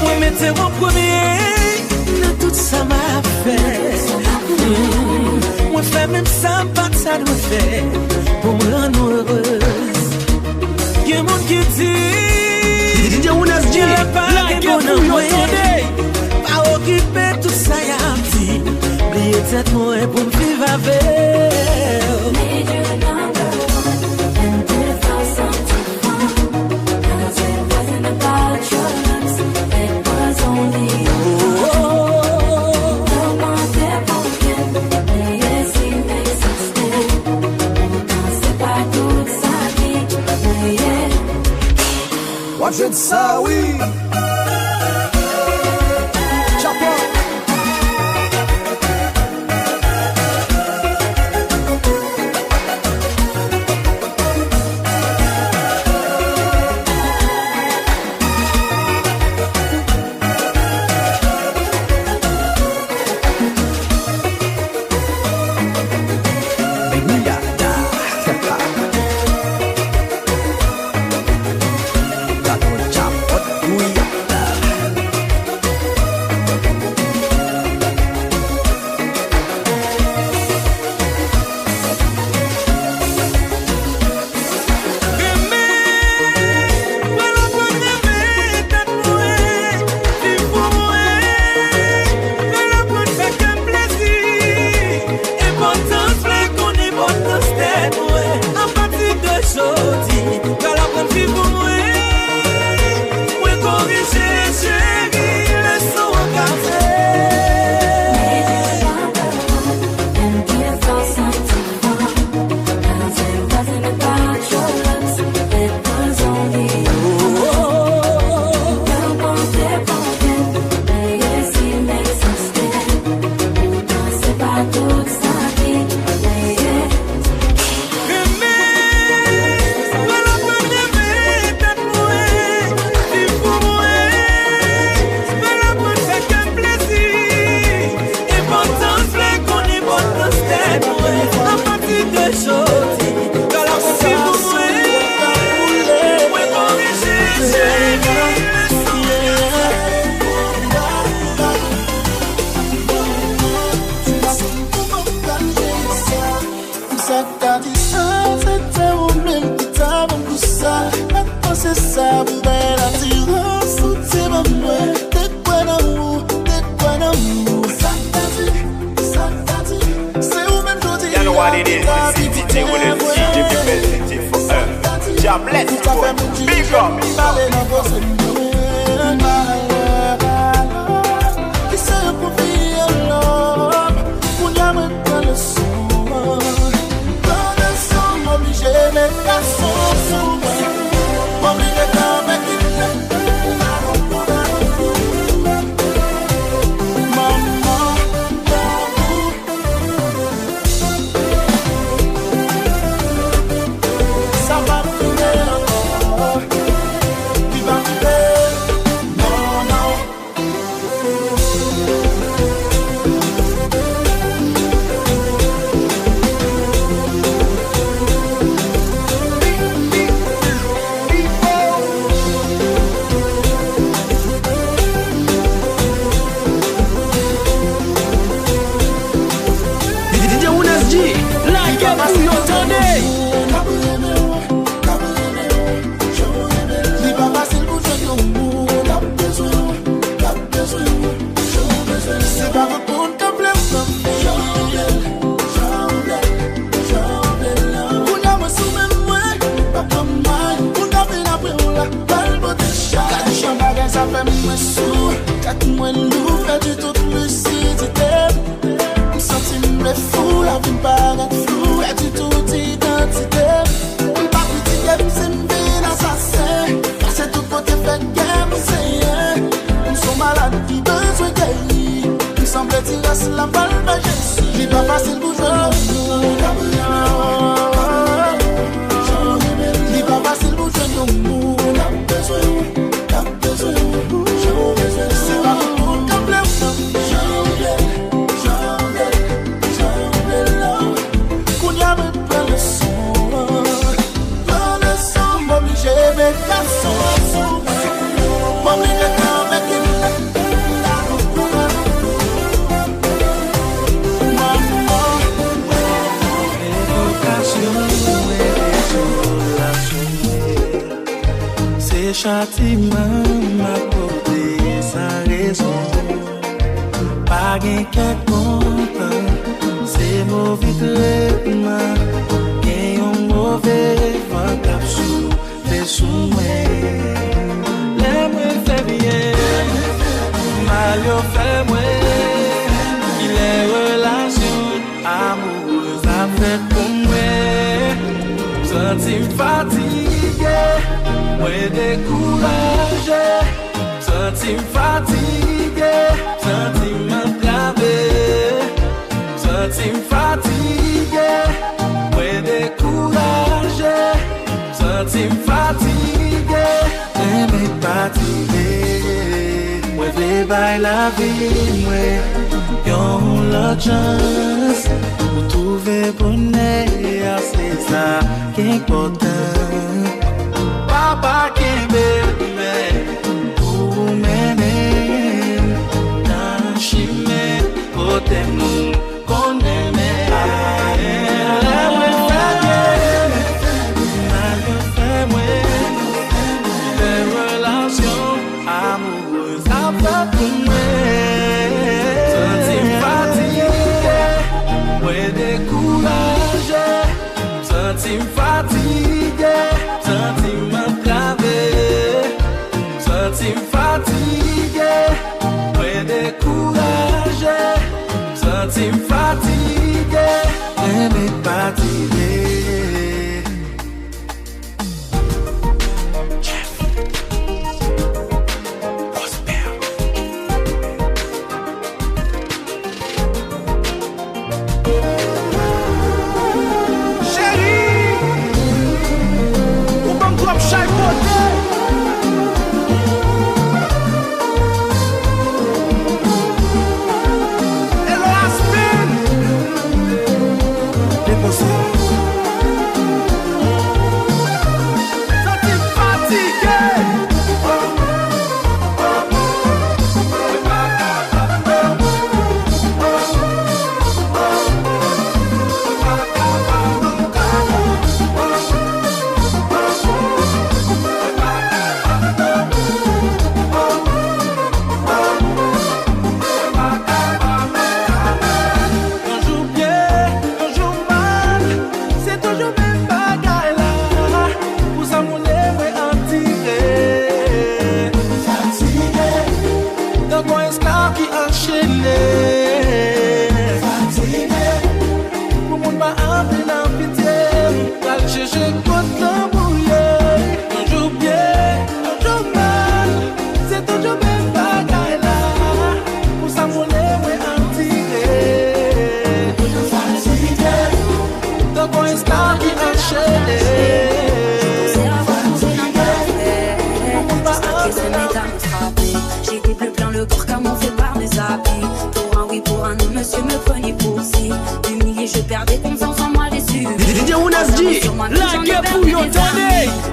Moi, mettez mon premier dans tout ça m'a fait. Moi, fais même ça, pas que ça doit faire pour me rendre heureuse. Y'a un monde qui dit, DJ Ounas dit, la gueule pour moi. Pas occuper tout ça, y'a un petit. Oubliez tête moi pour me vivre avec. Watch it, ça, oui. Say qui besoin d'elle. Il semble tirer la balle, mais je suis pas facile pour jouer. Il pas facile pour jouer non plus. C'est pas tout le monde qui plaît. Qu'on y a même pas le son. Pas le son, m'oblige mes garçons. M'oblige avec une. C'est châtiment m'a porté sans raison. Pas gain quelque content, c'est mauvais traitement. Gain un mauvais vent cap souffle sous moi. L'aime fait bien, mal yo fait moi. Il est relation amoureuse à fait pour moi. Senti fatigué. Moi découragé, senti fatigué, senti m'entravé, senti fatigué. Moi découragé, senti fatigué, mais fatigué. Moi vais bailler la vie, moi yon l'autre chance pour trouver bonheur, c'est ça qui est important. Papa qui m'aime, pour m'aimer, dans chimé, côté nous, qu'on aime. Les relations amoureuses après pour moi. Senti fatigué, moi découragé, senti fatigué, senti senti fatigué, moi découragé, senti fatigué, mais fatigué. Chérie, ou bon drop chaque côté.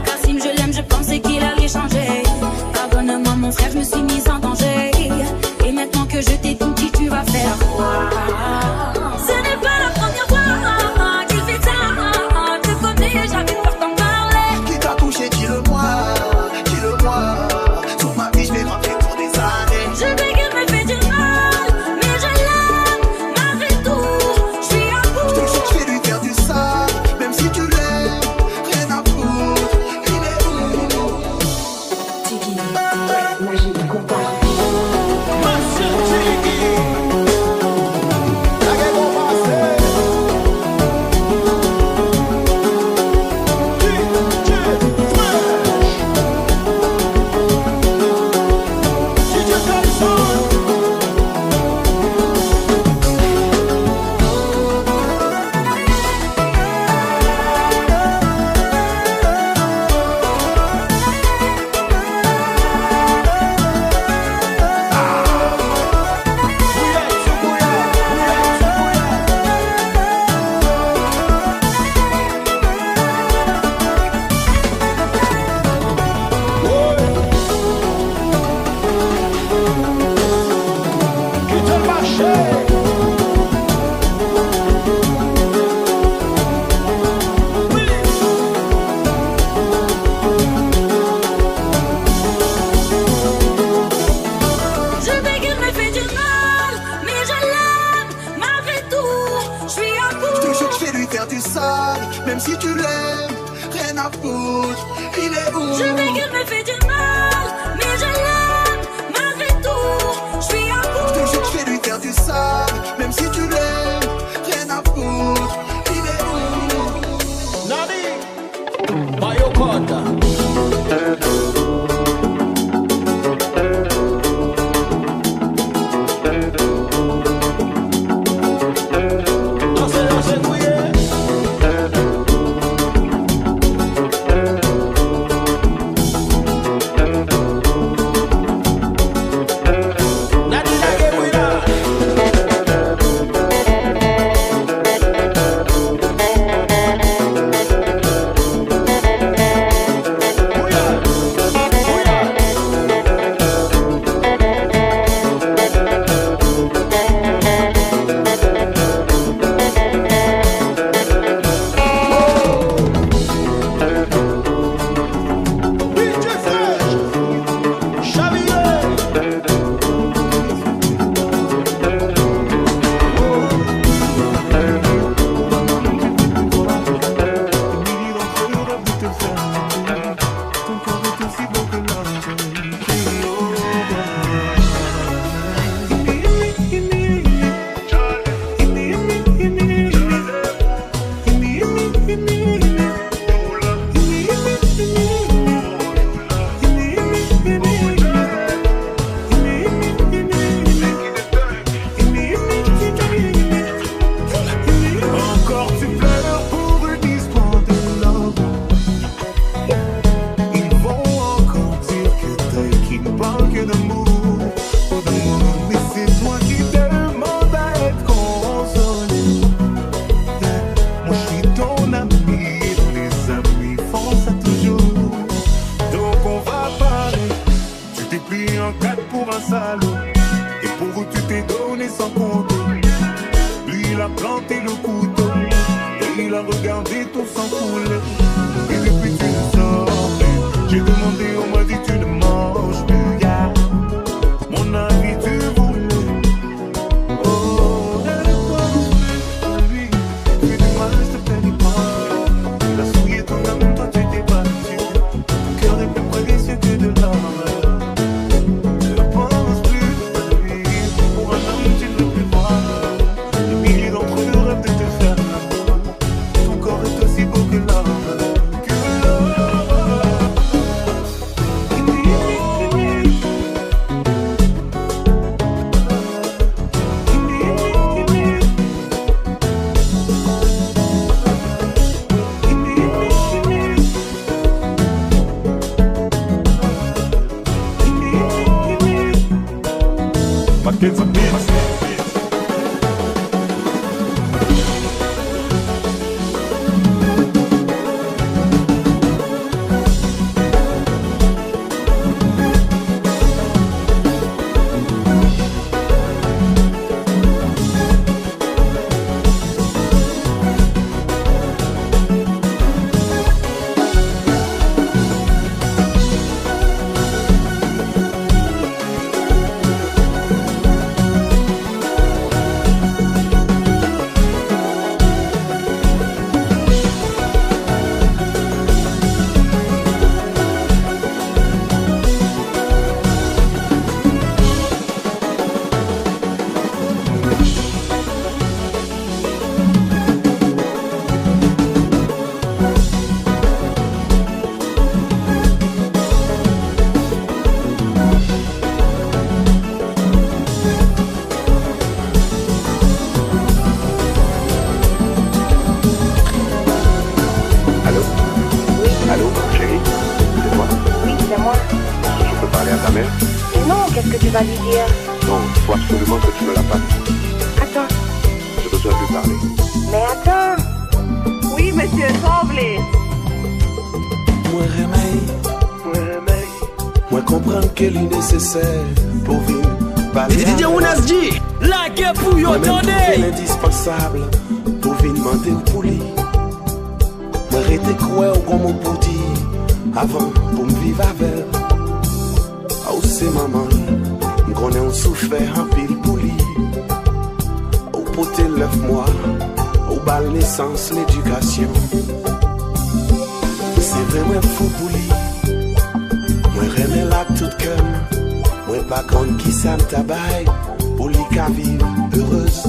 Kassim, je l'aime, je pensais qu'il allait changer. Pardonne-moi mon frère, je me suis mise en danger. Et maintenant que je t'ai tout dit, tu vas faire quoi? Ce n'est pas la première fois qu'il fait ça. Tu connais, j'avais peur d'en parler. Qui t'a touché, dis-le-moi, dis-le-moi. Sur ma vie, je vais rentrer pour des années. Je sais qu'il me fait du mal, mais je l'aime, malgré tout. Je suis à bout. Je te jure, je vais lui faire du sale, même si tu l'aimes. Rien à foutre, Même si tu l'aimes, rien à foutre, il est où? Je sais qu'il me fait du mal, mais je l'aime, malgré tout, je suis à bout. Je te jure que je vais lui faire du sale, même si tu l'aimes, rien à foutre, il est où? Nani, Mayokota. Qu'est-ce que tu vas lui dire? Non, il faut absolument que tu me la passes. Attends. J'ai besoin de lui parler. Mais attends. Oui, monsieur, semblez. Moi réveil. Moi comprendre qu'elle est nécessaire pour vivre. base. DJ Medjy, la guerre pour yo tande. Indispensable pour venir demander pour lui. Moi rete croire comme on pour dire avant pour me vivre avec. Ah c'est maman, me connais on souffert en pile pour lui. Au poté 9 mois, au bal naissance l'éducation. C'est vraiment fou pour lui. Moi remets la toute cœur. Moi pas contre qui ça me tabaille. Pour lui qu'à vivre heureuse.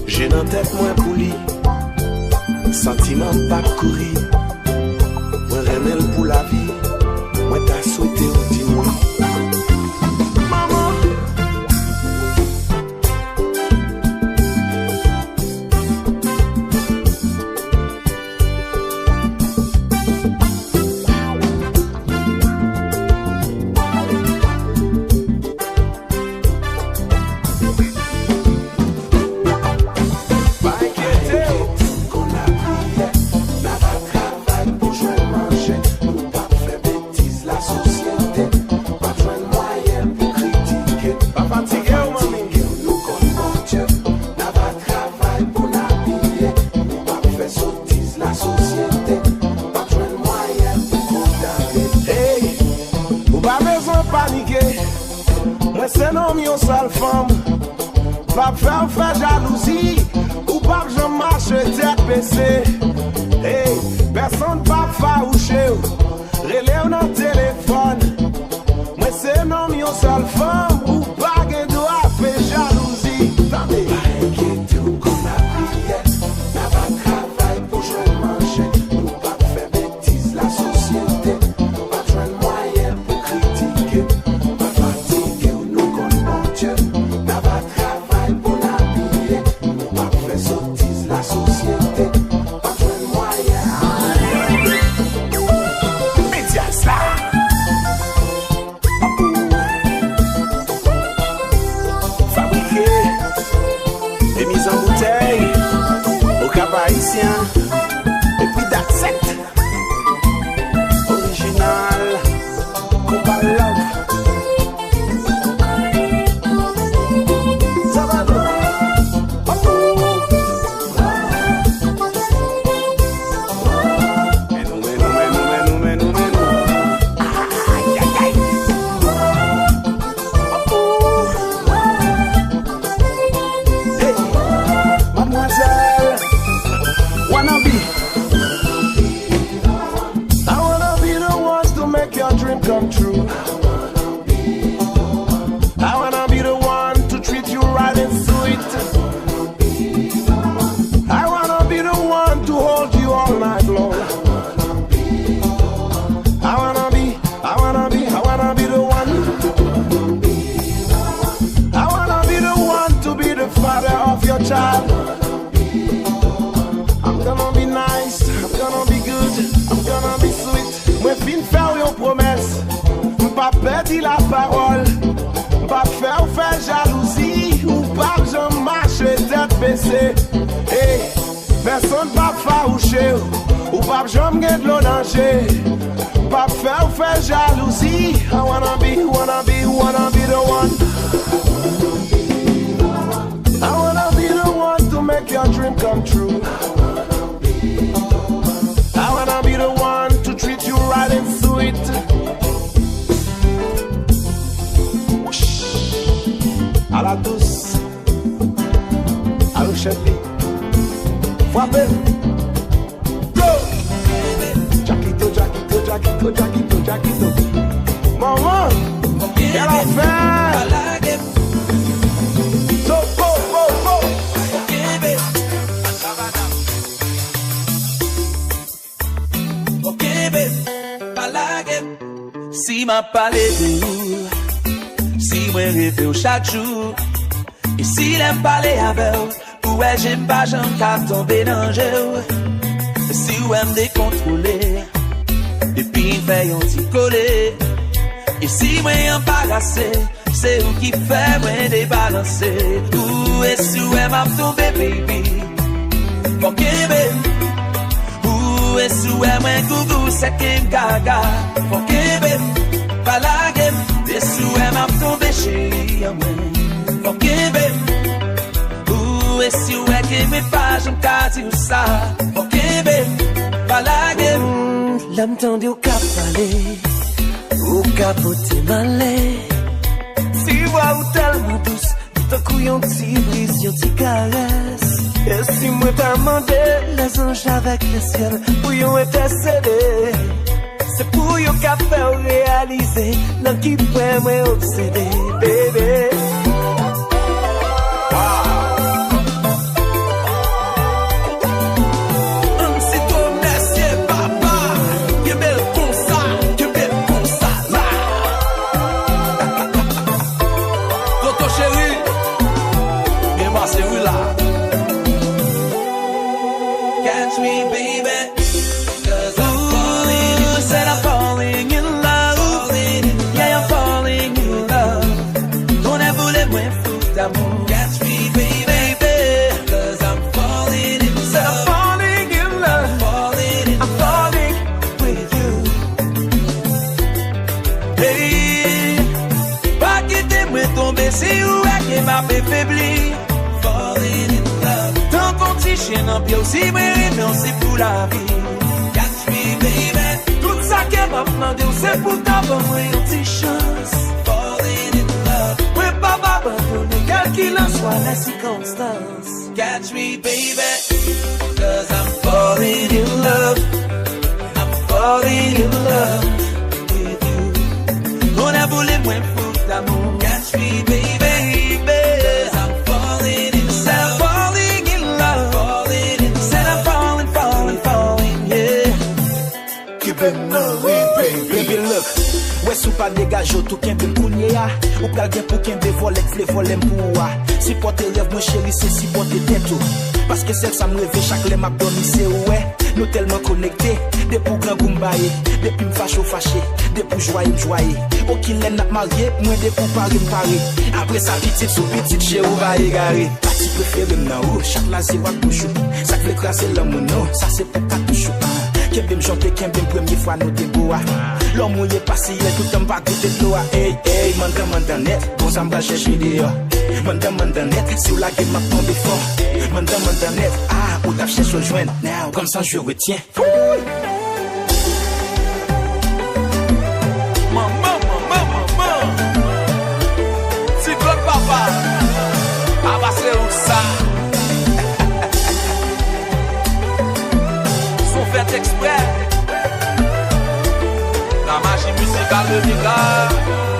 J'ai dans tête moi pour lui. Sentiment pas courir. Moi remets pour la vie. Moi t'as sauté ou dis-moi. Pas faire jalousie ou pas que je marche tête baissée. Hey, personne pas farouché. Relève dans téléphone. Moi c'est non mi on seule femme ou pas que doit faire jalousie. Attendez. Pas inquiété ou qu'on a prié. N'a pas travail pour jouer manger. Nous pas faire bêtises la société. Pas jouer moyen pour critiquer. Pas fatiguer ou nous qu'on bon Dieu. N'a pas travail pour l'habiller. Nous pas faire sottise la société. Pas jouer moyen. Médias là. Et mise en bouteille au cap haïtien. Et puis d'accepte original kompa love. Ça va donc. Mais nous. Aïe aïe aïe. Hey, mademoiselle, wanna be? I wanna be the ones to make your dream come true. I wanna be the one to treat you right and sweet. I wanna be the one to hold you all night long. I wanna be the one. I wanna be the one to be the father of your child. I'm gonna be nice, I'm gonna be good, I'm gonna be sweet. Moi fin faire une promesse, m'pas perdre la parole, m'pas faire jalousie ou pas que je marche tête baissée. Hey, personne pas farouché ou pas que je me guette le danger. Pas faire jalousie. I wanna be the one. I wanna be the one to make your dream come true. I wanna be the one to treat you right and sweet. À la douce, à le chefie, frappez. Jackito. Maman, qu'elle a fait? So, go. Ok, baby, palage. Si m'a parlé de vous, si moi rêve chaque jour, et si l'aime parler avec vous, ouais, j'aime pas, j'en qu'à tomber dans le jeu. Si vous aimez décontrôler, et puis fait un petit collé. Et si moi embarrassé, c'est vous qui fait moi débalancer. Ou et si vous aimez tomber, baby. Ok, baby. Ou et si vous aimez gougou, c'est qui me gaga. Ok, baby. Pas la game, c'est sous elle m'a tombé chérie moi. Ok baby. Ou et si ouais que mes pages me casse ou ça. Ok baby. Pas la game. L'âme tendue au cap aller. Au capoté malais. Si voix ou tellement douce. Tout à coup yon petit brise, yon petit caresse. Et si moi t'as demandé les anges avec le ciel pour yon intercéder. C'est pour yon qu'a fait réaliser l'un qui peut m'obséder, bébé. m'a fait faiblir. Falling in love. Tant qu'on t'y chien en pied aussi, mais non, c'est pour la vie. Catch me, baby. Tout ça qu'elle m'a demandé, c'est pour t'avoir une petite chance. Falling in love. Ouais, pas abandonner, quel qu'il en soit la circonstance. Catch me, baby. Cause I'm falling in love. I'm falling in love with you. On a voulu moins fou d'amour. Catch me, baby. Baby look, ouais sou pas dégage tout qu'un peu kounye ya. Ou pral bien pour qu'un peu voler volem pour wa. Si porte rêve mon chéri c'est si porte tête tout. Parce que c'est ça me rêve chaque les m'a donné c'est ouais. Nous tellement connectés, des pour grand goumbaye, des pour me fâché, des pour joyeux. Au qu'il n'a marié, moins des pour parler. Après sa petite sous petite chez ou va égarer. Parti préféré nan ou, chaque la zéro bouchou. Ça fait craser l'amour non, ça c'est pour pas touchou. Qu'elle me chanter, qu'elle me première fois nous déboua. L'homme où il est passé, il est tout un pas de l'eau. Hey, hey, mandam net, bon ça me va chercher dehors. Mandam net, si vous la gueule m'a tombé fort. Mandam net, ah, ou t'as cherché au joint. Now, comme ça je retiens. Maman. Si toi papa, ah bah c'est où ça? Fait exprès. La magie musicale de Kadilak.